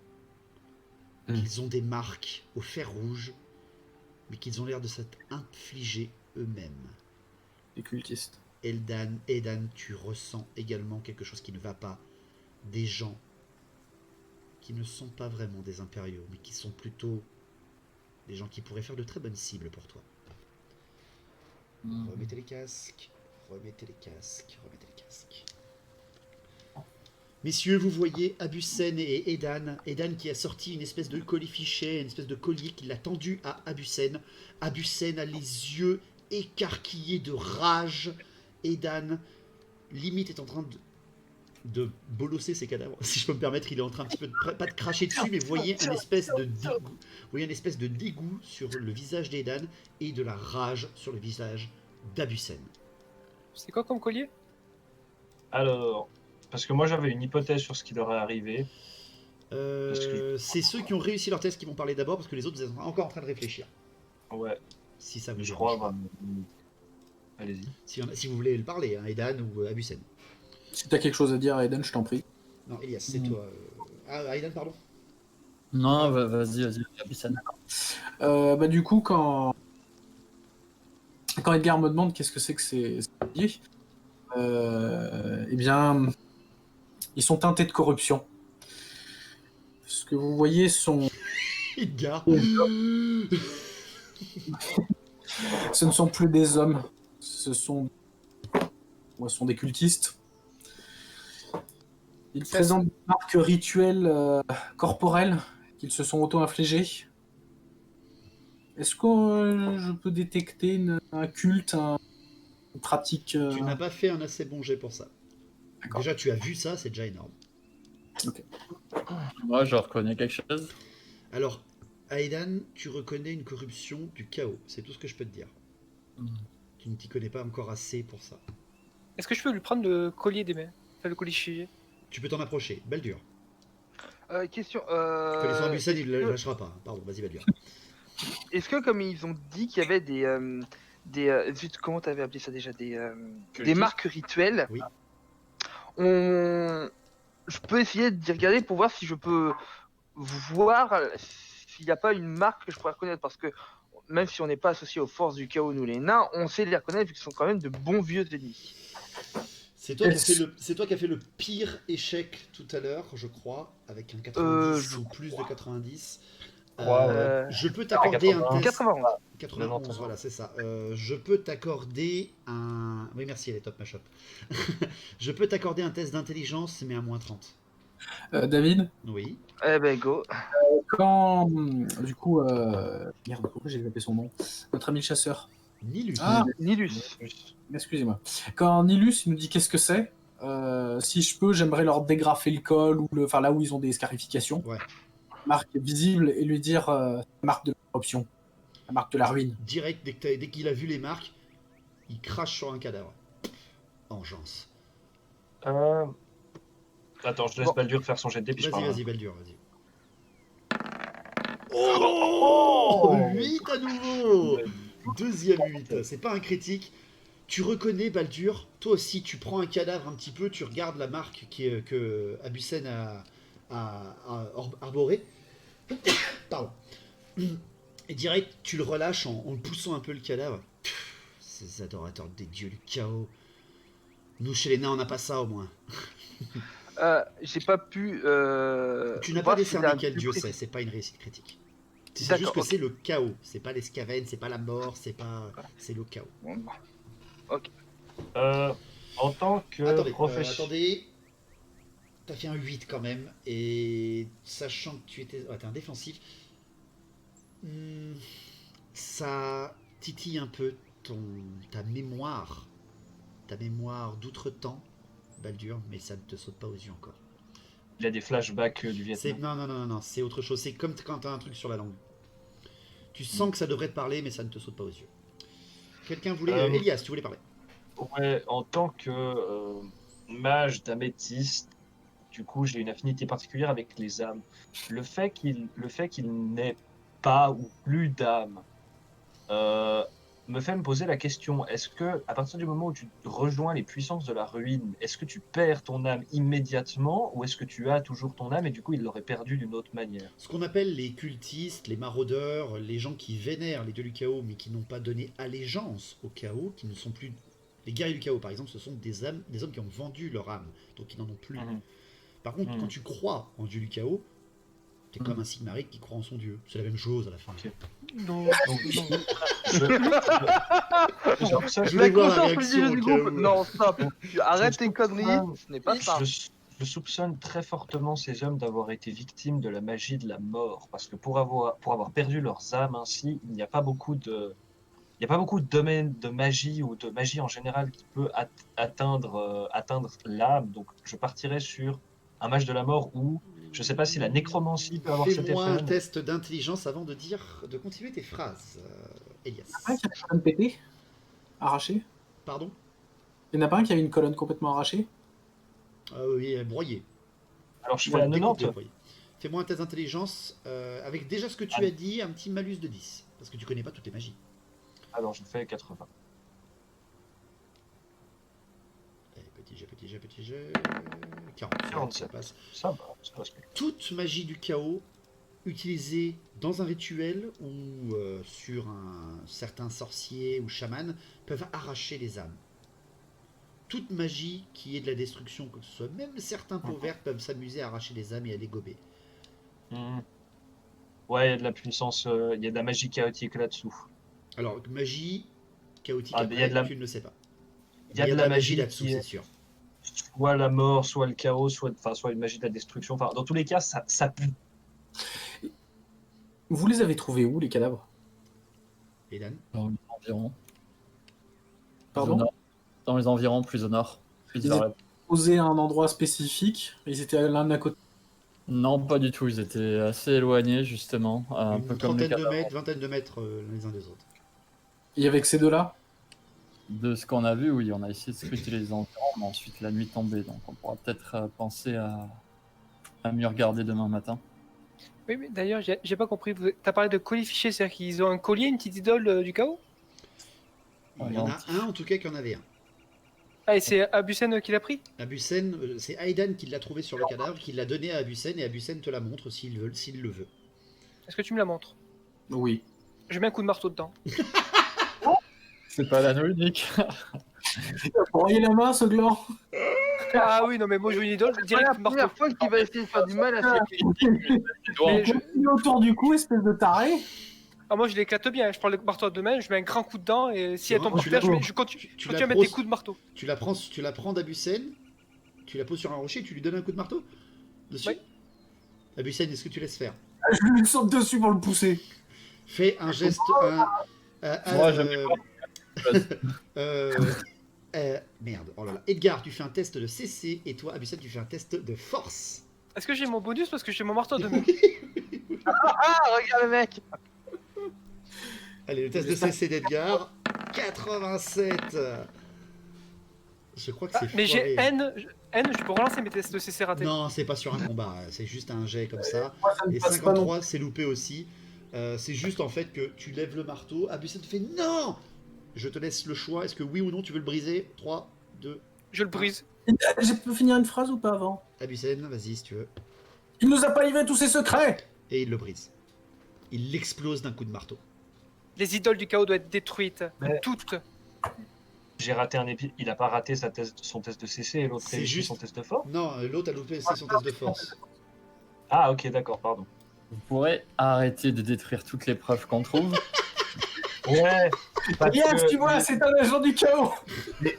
qu'ils ont des marques au fer rouge, mais qu'ils ont l'air de s'être infligés eux-mêmes. Les cultistes. Edan, tu ressens également quelque chose qui ne va pas. Des gens qui ne sont pas vraiment des impériaux, mais qui sont plutôt des gens qui pourraient faire de très bonnes cibles pour toi. Remettez les casques, remettez les casques, remettez les casques. Messieurs, vous voyez Abusen et Edan. Edan qui a sorti une espèce de colifichet, une espèce de collier qu'il a tendu à Abusen. Abusen a les yeux écarquillés de rage. Edan, limite, est en train de bolosser ses cadavres, si je peux me permettre. Il est en train un petit peu pas de cracher dessus, mais vous voyez une espèce de dégoût. Vous voyez une espèce de dégoût sur le visage d'Edan et de la rage sur le visage d'Abusen. C'est quoi comme collier? Alors, parce que moi j'avais une hypothèse sur ce qui leur est arrivé. C'est ceux qui ont réussi leur test qui vont parler d'abord, parce que les autres, vous êtes encore en train de réfléchir. Ouais, Si ça vous je dérange. crois. Allez-y. Si vous voulez le parler, hein, Edan ou Abusen. Si t'as quelque chose à dire, Eden, je t'en prie. Non, Elias, c'est toi. Ah, Edan, pardon. Non, vas-y, Abusen. Bah, du coup, quand Edgar me demande qu'est-ce que c'est que ces colliers, eh bien, ils sont teintés de corruption. Ce que vous voyez sont... Edgar. Ce ne sont plus des hommes, ce sont des cultistes. Ils présentent des marques rituelles corporelles qu'ils se sont auto-infligées. Est-ce que je peux détecter un culte, une pratique Tu n'as pas fait un assez bon jet pour ça. D'accord. Déjà, tu as vu ça, c'est déjà énorme. Moi, je reconnais quelque chose. Alors, Aidan, tu reconnais une corruption du chaos. C'est tout ce que je peux te dire. Tu ne t'y connais pas encore assez pour ça. Est-ce que je peux lui prendre le collier des mains? Enfin, le collier chier. Tu peux t'en approcher. Baldur. Question. Connaissant Abusen, il ne le lâchera pas. Pardon, vas-y, va dire. Est-ce que, comme ils ont dit qu'il y avait zut, comment t'avais appelé ça déjà, des Cultistes. marques rituelles, Oui. je peux essayer d'y regarder pour voir si je peux voir s'il n'y a pas une marque que je pourrais reconnaître, parce que même si on n'est pas associé aux forces du chaos, nous les nains, on sait les reconnaître vu qu'ils sont quand même de bons vieux ennemis. C'est toi, c'est toi qui as fait le pire échec tout à l'heure, je crois, avec un 90 ou plus de 90. Je peux t'accorder un test. 91. 91, voilà, c'est ça. Je peux t'accorder un. Oui, merci, elle est top, ma shop. Je peux t'accorder un test d'intelligence, mais à moins 30. David, Oui. Eh ben go. quand du coup, merde, pourquoi j'ai appelé son nom? Notre ami le chasseur. Nilus. Ah, Nilus. excusez-moi. Quand Nilus nous dit qu'est-ce que c'est, si je peux, j'aimerais leur dégrafer le col ou enfin là où ils ont des scarifications, Ouais. marque visible, et lui dire la marque de la corruption, la marque de la ruine. Direct, dès qu'il a vu les marques, il crache sur un cadavre. Vengeance. Attends, je laisse Bon. Baldur faire son jet de dé, puis je Vas-y, parle. vas-y, Baldur, vas-y. Oh 8 à nouveau. Deuxième 8, c'est pas un critique. Tu reconnais Baldur, toi aussi tu prends un cadavre un petit peu, tu regardes la marque que Abusen a arborée. Pardon. Et direct, tu le relâches en le poussant un peu le cadavre. Ces adorateurs des dieux du chaos. Nous chez les nains on n'a pas ça au moins. J'ai pas pu. Tu n'as voir pas s'il décerné a un quel plus dieu précis. c'est pas une réussite critique. C'est D'accord, juste que ok. c'est le chaos, c'est pas les scavennes, c'est pas la mort, c'est le chaos. Bon, En tant que Attendez, professionnel. attendez. T'as fait un 8 quand même, et sachant que tu étais. Ouais, t'es un défensif. Ça titille un peu ta mémoire. Ta mémoire d'outre-temps, Baldur, mais ça ne te saute pas aux yeux encore. Il a des flashbacks du C'est, Vietnam. non, c'est autre chose. C'est comme quand t'as un truc sur la langue. Tu sens que ça devrait te parler, mais ça ne te saute pas aux yeux. Quelqu'un voulait. Elias, tu voulais parler. Ouais, en tant que mage d'améthyste, du coup, j'ai une affinité particulière avec les âmes. Le fait qu'il n'ait pas ou plus d'âme me fait me poser la question, est-ce que à partir du moment où tu rejoins les puissances de la ruine, est-ce que tu perds ton âme immédiatement ou est-ce que tu as toujours ton âme et du coup il l'aurait perdu d'une autre manière? Ce qu'on appelle les cultistes, les maraudeurs, les gens qui vénèrent les dieux du chaos mais qui n'ont pas donné allégeance au chaos, qui ne sont plus. Les guerriers du chaos, par exemple, ce sont des hommes qui ont vendu leur âme, donc qui n'en ont plus. Par contre, quand tu crois en dieu du chaos, t'es comme un Sigmaric qui croit en son dieu. C'est la même chose à la fin. Ok. Non, Donc, Je voulais voir la conscience réaction positive au du cas groupe. où. Non, stop. Arrête tes Je- conneries. Ce n'est pas ça. je soupçonne très fortement ces hommes d'avoir été victimes de la magie de la mort, parce que pour avoir perdu leurs âmes ainsi, il n'y a pas beaucoup de domaines de magie ou de magie en général qui peut atteindre l'âme. Donc je partirais sur un mage de la mort ou je sais pas si la nécromancie peut avoir cet effet. Fais-moi un test d'intelligence avant de continuer tes phrases, Elias. Il y en a pas un qui a une colonne pétée, arrachée. Pardon. Il n'y en a pas un qui avait une colonne complètement arrachée. Oui, broyé. Alors je fais la Découpé, 90. broyé. Fais-moi un test d'intelligence avec déjà ce que tu as dit, un petit malus de 10. Parce que tu connais pas toutes les magies. Alors je fais 80. Allez, petit jet. 40. 47. Ça passe. Ça va, c'est pas spectaculaire. Toute magie du chaos utilisée dans un rituel ou sur un certain sorcier ou chaman peuvent arracher les âmes. Toute magie qui est de la destruction, que ce soit, même certains peaux vertes peuvent s'amuser à arracher les âmes et à les gober. Ouais, il y a de la puissance, il y a de la magie chaotique là-dessous. Alors, magie chaotique, Ah, mais il y a de la- tu ne le sais pas. Il y a de la magie là-dessous, qui c'est est sûr. soit la mort, soit le chaos, soit une magie de la destruction. Enfin, dans tous les cas, ça pue. Vous les avez trouvés où, les cadavres? Et Dan Dans les environs. Pardon? Plus au nord. Dans les environs, plus au nord. Plus Ils vers étaient la- posés à un endroit spécifique. Ils étaient l'un à côté. Non, pas du tout. Ils étaient assez éloignés, justement. Un peu Une comme les trentaine de cadavres. mètres, vingtaine de mètres les uns des autres. Et avec ces deux-là, De ce qu'on a vu, oui, on a essayé de scruter les environs, mais ensuite la nuit tombée. Donc on pourra peut-être penser à mieux regarder demain matin. Oui, mais d'ailleurs, j'ai pas compris. T'as parlé de colis fichiers, c'est-à-dire qu'ils ont un collier, une petite idole du chaos? Il y en a un en tout cas qui en avait un. Ah, et c'est Abusen qui l'a pris? Abusen, c'est Aidan qui l'a trouvé sur le cadavre, qui l'a donné à Abusen, et Abusen te la montre s'il le veut. Est-ce que tu me la montres? Oui. Je mets un coup de marteau dedans. C'est pas l'anneau unique. Broyer la main, ce gland. Ah oui, non, mais moi je veux une idole, C'est direct la coup de marteau. première fois qu'il va essayer de faire du mal à ses Mais je- Continue autour du cou, espèce de taré. Ah, moi je l'éclate bien, je prends le marteau à deux mains, je mets un grand coup dedans, et si elle tombe par Tu terre, la- je continue tu à la mettre des poses- coups de marteau. Tu la prends d'Abusen, tu la poses sur un rocher, et tu lui donnes un coup de marteau dessus. Oui. Abusen, est-ce que tu laisses faire? Je lui saute dessus pour le pousser. Fais un geste. Moi, j'aime Merde, oh là là. Edgar, tu fais un test de CC, et toi, Abusen, tu fais un test de force. Est-ce que j'ai mon bonus parce que j'ai mon marteau à deux mains? Ah, regarde le mec. Allez, le test de CC d'Edgar. 87. Je crois que Ah, c'est mais j'ai foiré. N, je peux relancer mes tests de CC ratés. Non, c'est pas sur un combat, c'est juste un jet comme ça. Moi, ça ne Et passe pas non. 53, c'est loupé aussi. C'est juste en fait que tu lèves le marteau. Abusen te fait non. Je te laisse le choix. Est-ce que oui ou non tu veux le briser? 3, 2. Je le brise. Je peux finir une phrase ou pas avant? Abusen, vas-y si tu veux. Il nous a pas livré tous ses secrets. Et il le brise. Il l'explose d'un coup de marteau. Les idoles du chaos doivent être détruites. Mais- Toutes. J'ai raté un épisode. Il a pas raté son test de CC et l'autre C'est réussi juste- son test de force. Non, l'autre a loupé son test de force. Ah, ok, d'accord, pardon. Vous pourrez arrêter de détruire toutes les preuves qu'on trouve. Ouais. parce Yes, que tu vois, c'est un agent du chaos.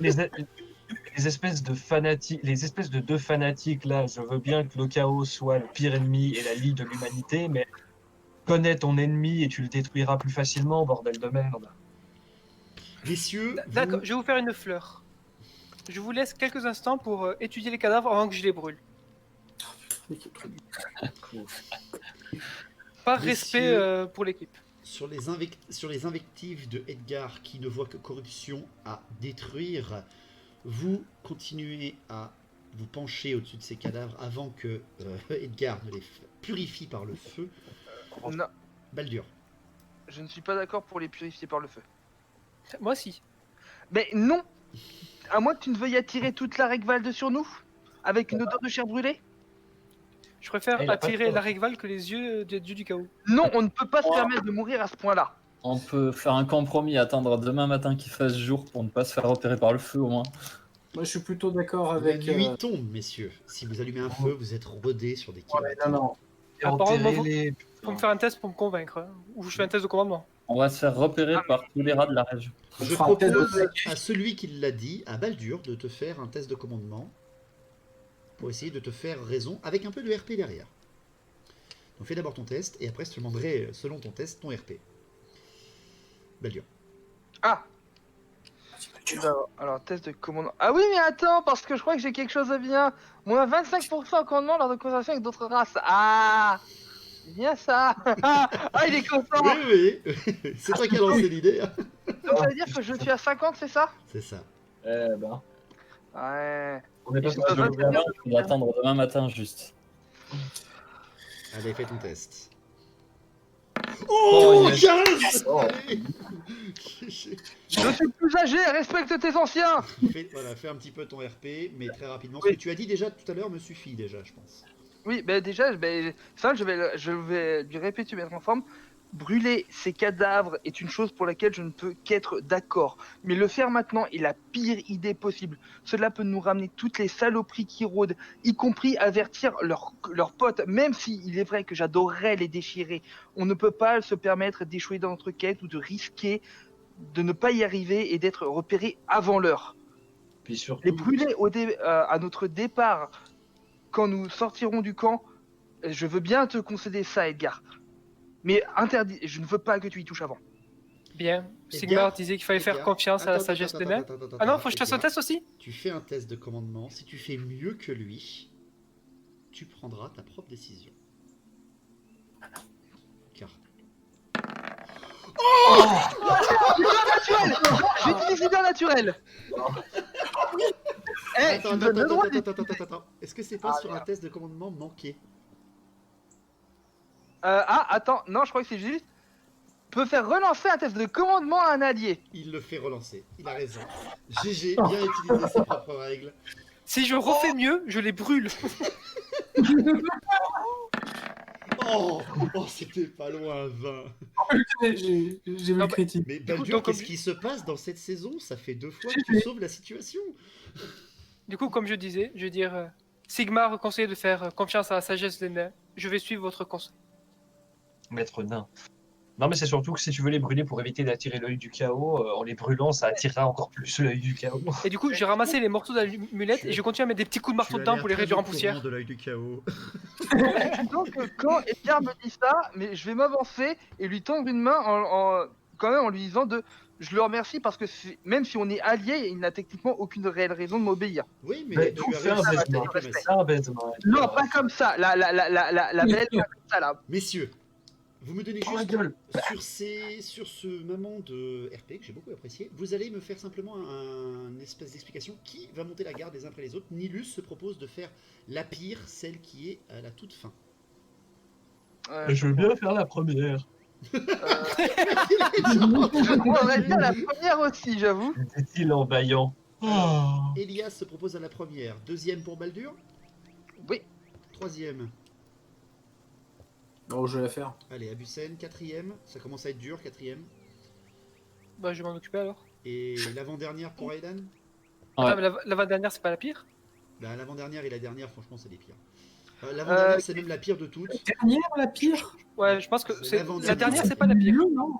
les espèces de fanatiques, les espèces de deux fanatiques là, je veux bien que le chaos soit le pire ennemi et la lie de l'humanité, mais connais ton ennemi et tu le détruiras plus facilement, bordel de merde. Messieurs, D'accord, vous... je vais vous faire une fleur. Je vous laisse quelques instants pour étudier les cadavres avant que je les brûle. Par Messieurs. respect pour l'équipe. sur les invectives de Edgar qui ne voit que corruption à détruire, vous continuez à vous pencher au-dessus de ces cadavres avant que Edgar ne les purifie par le feu. Non, Baldur. je ne suis pas d'accord pour les purifier par le feu. Moi aussi. Mais non. À moins que tu ne veuilles attirer toute la Régvalde sur nous, avec une odeur de chair brûlée. Je préfère Il a pas attirer tort. la Régval que les yeux des dieux du chaos. Non, on ne peut pas se permettre de mourir à ce point-là. On peut faire un compromis, attendre demain matin qu'il fasse jour pour ne pas se faire repérer par le feu au moins. Moi, je suis plutôt d'accord La avec. nuit tombe, messieurs. Si vous allumez un feu, vous êtes rodés sur des Ouais, kilomètres. non, non. Et Apparemment, enterrer vous- les- Faut me faire un test pour me convaincre. Hein. Ou je fais un test de commandement. On va se faire repérer par tous les rats de la région. Je fera un test de propose plaquage. à celui qui l'a dit, à Baldur, de te faire un test de commandement pour essayer de te faire raison avec un peu de RP derrière. Donc fais d'abord ton test et après je te demanderai, selon ton test, ton RP. Baldur. Ah. Alors, test de commandement. Ah oui, mais attends, parce que je crois que j'ai quelque chose de bien. Moins 25% en commandement lors de conversation avec d'autres races. Ah, c'est bien ça. Ah, il est content. Oui, oui, c'est toi qui as lancé l'idée. hein. Donc ça veut dire que je suis à 50, c'est ça? C'est ça. Eh ben, Ouais. on est pas Et je sur peux le pas jeu. dire- Il faudra attendre demain matin juste. Allez, fais ton test. Oh, Oh, yes. 15 Oh. Allez. Je suis plus âgé, respecte tes anciens. Voilà, fais un petit peu ton RP, mais très rapidement. Oui. Ce que tu as dit déjà tout à l'heure me suffit déjà, je pense. Oui, ben déjà, ça, je vais lui répéter, mettre en forme. Brûler ces cadavres est une chose pour laquelle je ne peux qu'être d'accord. Mais le faire maintenant est la pire idée possible. Cela peut nous ramener toutes les saloperies qui rôdent, y compris avertir leurs potes, même s'il est vrai que j'adorerais les déchirer. On ne peut pas se permettre d'échouer dans notre quête ou de risquer de ne pas y arriver et d'être repéré avant l'heure. Puis surtout, Les brûler à notre départ, quand nous sortirons du camp, je veux bien te concéder ça, Edgar. Mais interdit, je ne veux pas que tu y touches avant. Bien. Edgar, Sigmar disait qu'il fallait faire Edgar, confiance à la attends, sagesse attends, des nains. attends, attends, Ah non, attends, faut que je fasse un Edgar. test aussi? Tu fais un test de commandement. Si tu fais mieux que lui, tu prendras ta propre décision. Car. Naturel. J'utilise l'idée naturel. Eh, Attends, tu me donnes le droit. attends. Est-ce que c'est pas sur un test de commandement manqué? Attends, non, je crois que c'est juste. Peut faire relancer un test de commandement à un allié. Il le fait relancer. Il a raison. GG, bien utilisé ses propres règles. Si je refais mieux, je les brûle. Oh, c'était pas loin, 20. J'ai vu le critique. Mais coup, Baldur, donc, qu'est-ce comme- qui se passe dans cette saison? Ça fait 2 fois que tu sauves la situation. Du coup, comme je disais, je veux dire, Sigmar conseille de faire confiance à la sagesse des nains. Je vais suivre votre conseil. Maître nain. Non, mais c'est surtout que si tu veux les brûler pour éviter d'attirer l'œil du chaos, en les brûlant, ça attirera encore plus l'œil du chaos. Et du coup, j'ai ramassé les morceaux d'amulette et je continue à mettre des petits coups de marteau Tu as dedans l'air pour les très réduire au en poussière. courant de l'œil du chaos. Donc, quand Edgar me dit ça, mais je vais m'avancer et lui tendre une main quand même en lui disant de. Je le remercie parce que même si on est alliés, il n'a techniquement aucune réelle raison de m'obéir. Oui, mais Mais tu d'où as fais un réussi à baisement. diplomatie. C'est un baisement. Non, pas comme ça. La belle, pas comme ça là. Messieurs, vous me donnez Oh, la juste gueule. sur ce moment de RP que j'ai beaucoup apprécié, vous allez me faire simplement un espèce d'explication qui va monter la garde les uns après les autres. Nilus se propose de faire la pire, celle qui est à la toute fin. Je veux bien faire la première. On aurait bien la première aussi, j'avoue. Dit-il en baillant. Oh. Elias se propose à la première, deuxième pour Baldur, Oui. troisième, Oh, je vais la faire. allez, Abusen, quatrième, ça commence à être dur, quatrième, Bah, je vais m'en occuper alors. et l'avant-dernière pour Aidan. Ouais. Ah, mais l'avant-dernière, c'est pas la pire? Bah, l'avant-dernière et la dernière, franchement, c'est les pires. L'avant-dernière, Euh, c'est même la pire de toutes. Dernière, la pire. Ouais, je pense que C'est c'est l'avant-dernière. la dernière, c'est pas la pire. Non.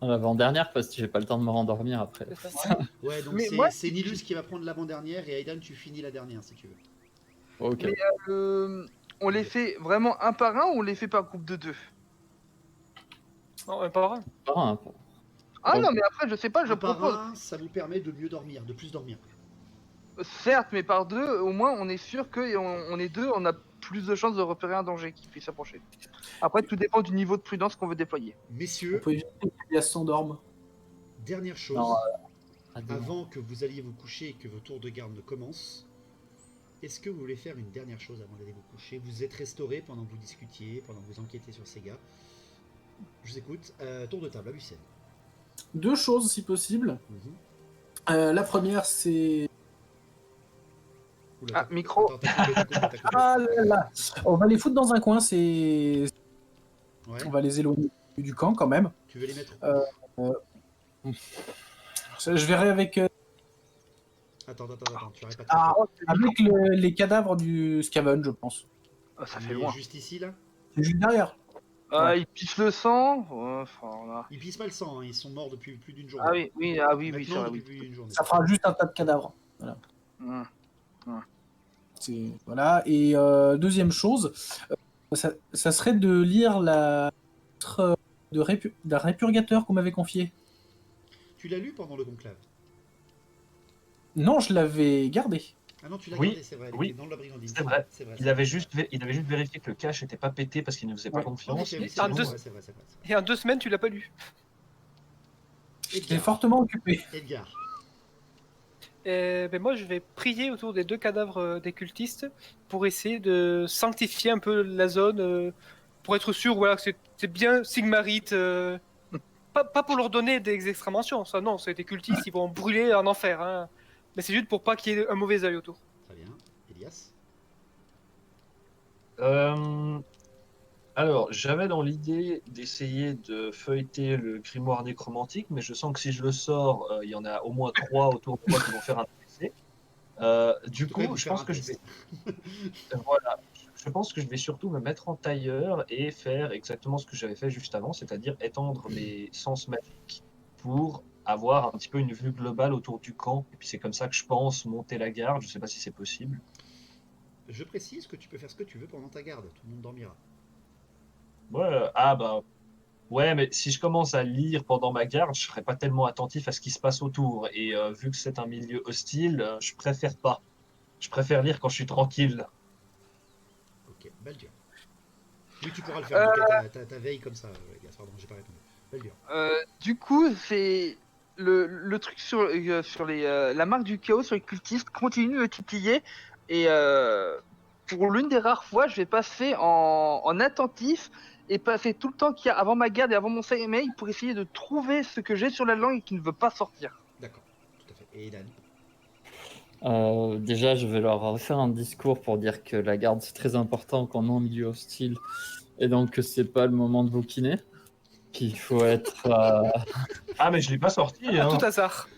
L'avant-dernière, parce que j'ai pas le temps de me rendormir après. C'est ça. Ouais, donc Mais c'est moi, c'est Nilus qui va prendre l'avant-dernière et Aidan, tu finis la dernière si tu veux. Ok. Mais, on les fait vraiment un par un ou on les fait par groupe de 2? Non, un par un. Ah, Ah Ouais. non, mais après, je sais pas, je Un par propose. un, ça vous permet de mieux dormir, de plus dormir. Certes, mais par 2, au moins, on est sûr que on est 2, on a plus de chances de repérer un danger qui puisse s'approcher. Après, tout dépend du niveau de prudence qu'on veut déployer. On Messieurs, peut éviter qu'Elias s'endorme. dernière chose, Non, Adieu. avant que vous alliez vous coucher et que vos tours de garde ne commencent, est-ce que vous voulez faire une dernière chose avant d'aller vous coucher? Vous êtes restauré pendant que vous discutiez, pendant que vous enquêtez sur ces gars. Je vous écoute. Tour de table, Abusen. 2 choses, si possible. La première, c'est... Oula, Ah, t'as- micro. attends, t'as coupé. Ah là là. On va les foutre dans un coin, c'est... Ouais, On va les éloigner du camp, quand même. tu veux les mettre Je verrai avec... Attends, tu arrêtes pas de Ah, couper. avec les cadavres du Scaven, je pense. Ah, ça Il fait est loin. juste ici, là. C'est juste derrière. Il pisse le sang. Ouais, enfin, voilà. Ils pissent pas le sang, hein, ils sont morts depuis plus d'une journée. Ah oui, oui, ah oui, oui, c'est Maintenant, vrai, depuis oui. plus d'une journée. Ça fera juste un tas de cadavres. Hum. Voilà. Et deuxième chose, ça serait de lire la lettre d'un répurgateur qu'on m'avait confié. Tu l'as lu pendant le conclave? Non, je l'avais gardé. Ah non, tu l'as Oui, gardé, c'est vrai. Elle oui, était dans la brigandine. c'est vrai. C'est vrai. Il avait juste vérifié que le cache n'était pas pété parce qu'il ne faisait pas Ouais. En confiance. effet, oui, Et c'est en vrai, deux- c'est vrai. Et en 2 semaines, tu l'as pas lu. J'étais Edgar. fortement occupé. Edgar. Et, ben moi, je vais prier autour des 2 cadavres des cultistes pour essayer de sanctifier un peu la zone, pour être sûr voilà, que c'est bien Sigmarite. Pas pour leur donner des extramentions, ça non, c'est des cultistes, ils vont brûler en enfer. Hein. Mais c'est juste pour pas qu'il y ait un mauvais œil autour. Très bien. Elias. Alors, j'avais dans l'idée d'essayer de feuilleter le grimoire nécromantique, mais je sens que si je le sors, il y en a au moins 3 autour de moi qui vont faire un PC. Du En tout cas, ils vont coup, je faire pense un que je test. vais, voilà, je pense que je vais surtout me mettre en tailleur et faire exactement ce que j'avais fait juste avant, c'est-à-dire étendre mes sens magiques pour avoir un petit peu une vue globale autour du camp. Et puis c'est comme ça que je pense monter la garde. Je sais pas si c'est possible. Je précise que tu peux faire ce que tu veux pendant ta garde. Tout le monde dormira. Ouais, ah bah ouais, mais si je commence à lire pendant ma garde, je serai pas tellement attentif à ce qui se passe autour. Et vu que c'est un milieu hostile, je préfère pas. Je préfère lire quand je suis tranquille. Ok, Baldur. Oui, tu pourras le faire. Donc, ta veille comme ça, Elias. Pardon, j'ai pas répondu. Baldur. Du coup, c'est le truc sur la marque du chaos sur les cultistes continue de titiller et pour l'une des rares fois, je vais passer en attentif et passer tout le temps qu'il y a avant ma garde et avant mon sommeil pour essayer de trouver ce que j'ai sur la langue et qui ne veut pas sortir. D'accord, tout à fait. Et Edan? Déjà, je vais leur faire un discours pour dire que la garde c'est très important qu'on est en milieu hostile et donc que c'est pas le moment de bouquiner, qu'il faut être, Ah, mais je l'ai pas sorti. À Hein. tout hasard.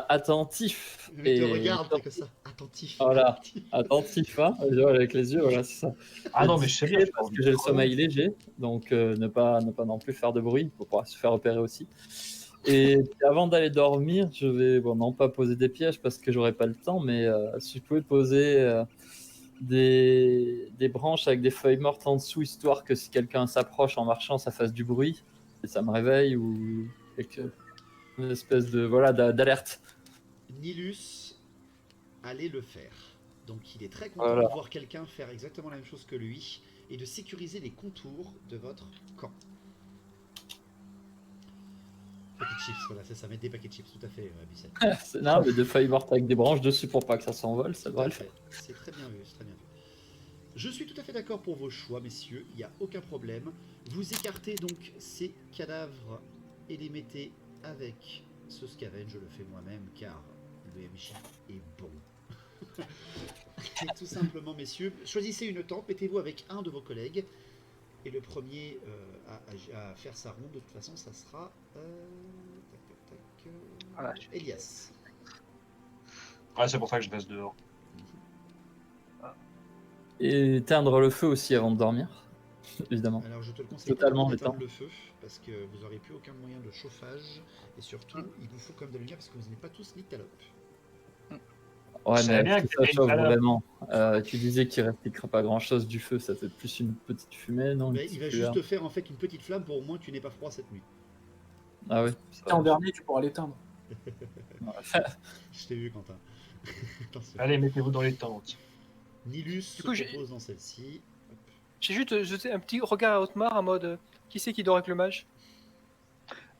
attentif. Il te regarde, t'es que ça. Attentif. Voilà. Attentif. Attentif, hein, avec les yeux, voilà, c'est ça. Ah non, mais je sais bien. Parce que j'ai le sommeil léger, donc ne pas non plus faire de bruit pour pouvoir se faire repérer aussi. Et puis avant d'aller dormir, je vais, bon, non pas poser des pièges parce que j'aurai pas le temps, mais si je pouvais poser des branches avec des feuilles mortes en dessous, histoire que si quelqu'un s'approche en marchant, ça fasse du bruit et ça me réveille ou une espèce de voilà d'alerte. Nilus allait le faire. Donc il est très content Voilà. de voir quelqu'un faire exactement la même chose que lui et de sécuriser les contours de votre camp. Paquet de chips, voilà, c'est ça, mettre des paquets de chips, tout à fait, Bussel. Non, mais des feuilles mortes avec des branches dessus pour pas que ça s'envole, ça devrait le faire. C'est très bien vu, c'est très bien vu. Je suis tout à fait d'accord pour vos choix, messieurs, il n'y a aucun problème. Vous écartez donc ces cadavres et les mettez avec ce scavenge, je le fais moi-même car le MJ est bon. Et tout simplement, messieurs, choisissez une tente, mettez-vous avec un de vos collègues. Et le premier à faire sa ronde, de toute façon, ça sera Voilà. Elias. Ouais, c'est pour ça que je reste dehors. Et éteindre le feu aussi avant de dormir, évidemment. Alors je te le conseille Totalement pas d'éteindre détente. le feu, parce que vous n'aurez plus aucun moyen de chauffage, et surtout, il vous faut comme de la lumière, parce que vous n'êtes pas tous nyctalopes. Ouais, Je mais savais bien est-ce que que ça t'étais chauffe une salope. vraiment Tu disais qu'il restait pas grand-chose du feu, ça fait plus une petite fumée, non? Une Mais il petite va lueur. juste te faire en fait une petite flamme pour au moins que tu n'aies pas froid cette nuit. Ah oui. Si t'es en dernier, tu pourras l'éteindre. Je t'ai vu, Quentin. Attention. Allez, mettez-vous dans les tentes. Nilus Du coup, se j'ai- propose dans celle-ci. Hop. J'ai juste jeté un petit regard à Otmar en mode qui c'est qui dort avec le mage?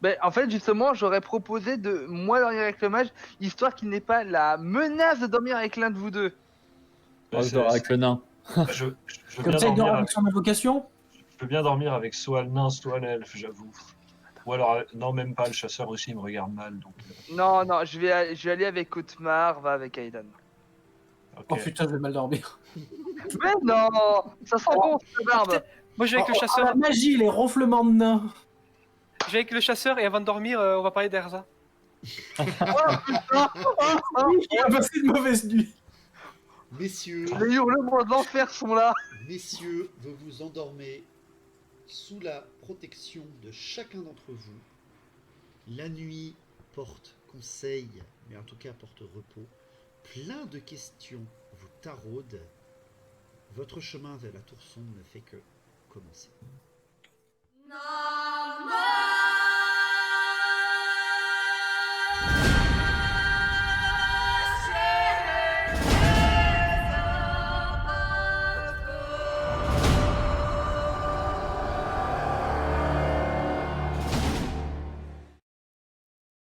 Ben, en fait, justement, j'aurais proposé de moi dormir avec le mage, histoire qu'il n'ait pas la menace de dormir avec l'un de vous deux. Oh, je dors avec le nain. Je veux Comme bien ça, il dort dormir avec avec, son invocation. je veux bien dormir avec soit le nain, soit l'elfe, j'avoue. Ou alors, non, même pas, le chasseur aussi, il me regarde mal. Donc, Non, non, je vais aller avec Otmar, va avec Aidan. ok. Oh putain, je vais mal dormir. Mais non, ça sent bon, cette barbe. Moi je vais avec le Oh, chasseur. la magie, les ronflements de nains. Je vais avec le chasseur et avant de dormir, on va parler d'Erza. Oh, putain, Il a passé une mauvaise nuit. Messieurs, les hurlements de l'enfer sont là. messieurs, vous vous endormez sous la protection de chacun d'entre vous. La nuit porte conseil, mais en tout cas porte repos. Plein de questions vous taraudent. Votre chemin vers la tour sombre ne fait que commencer. No.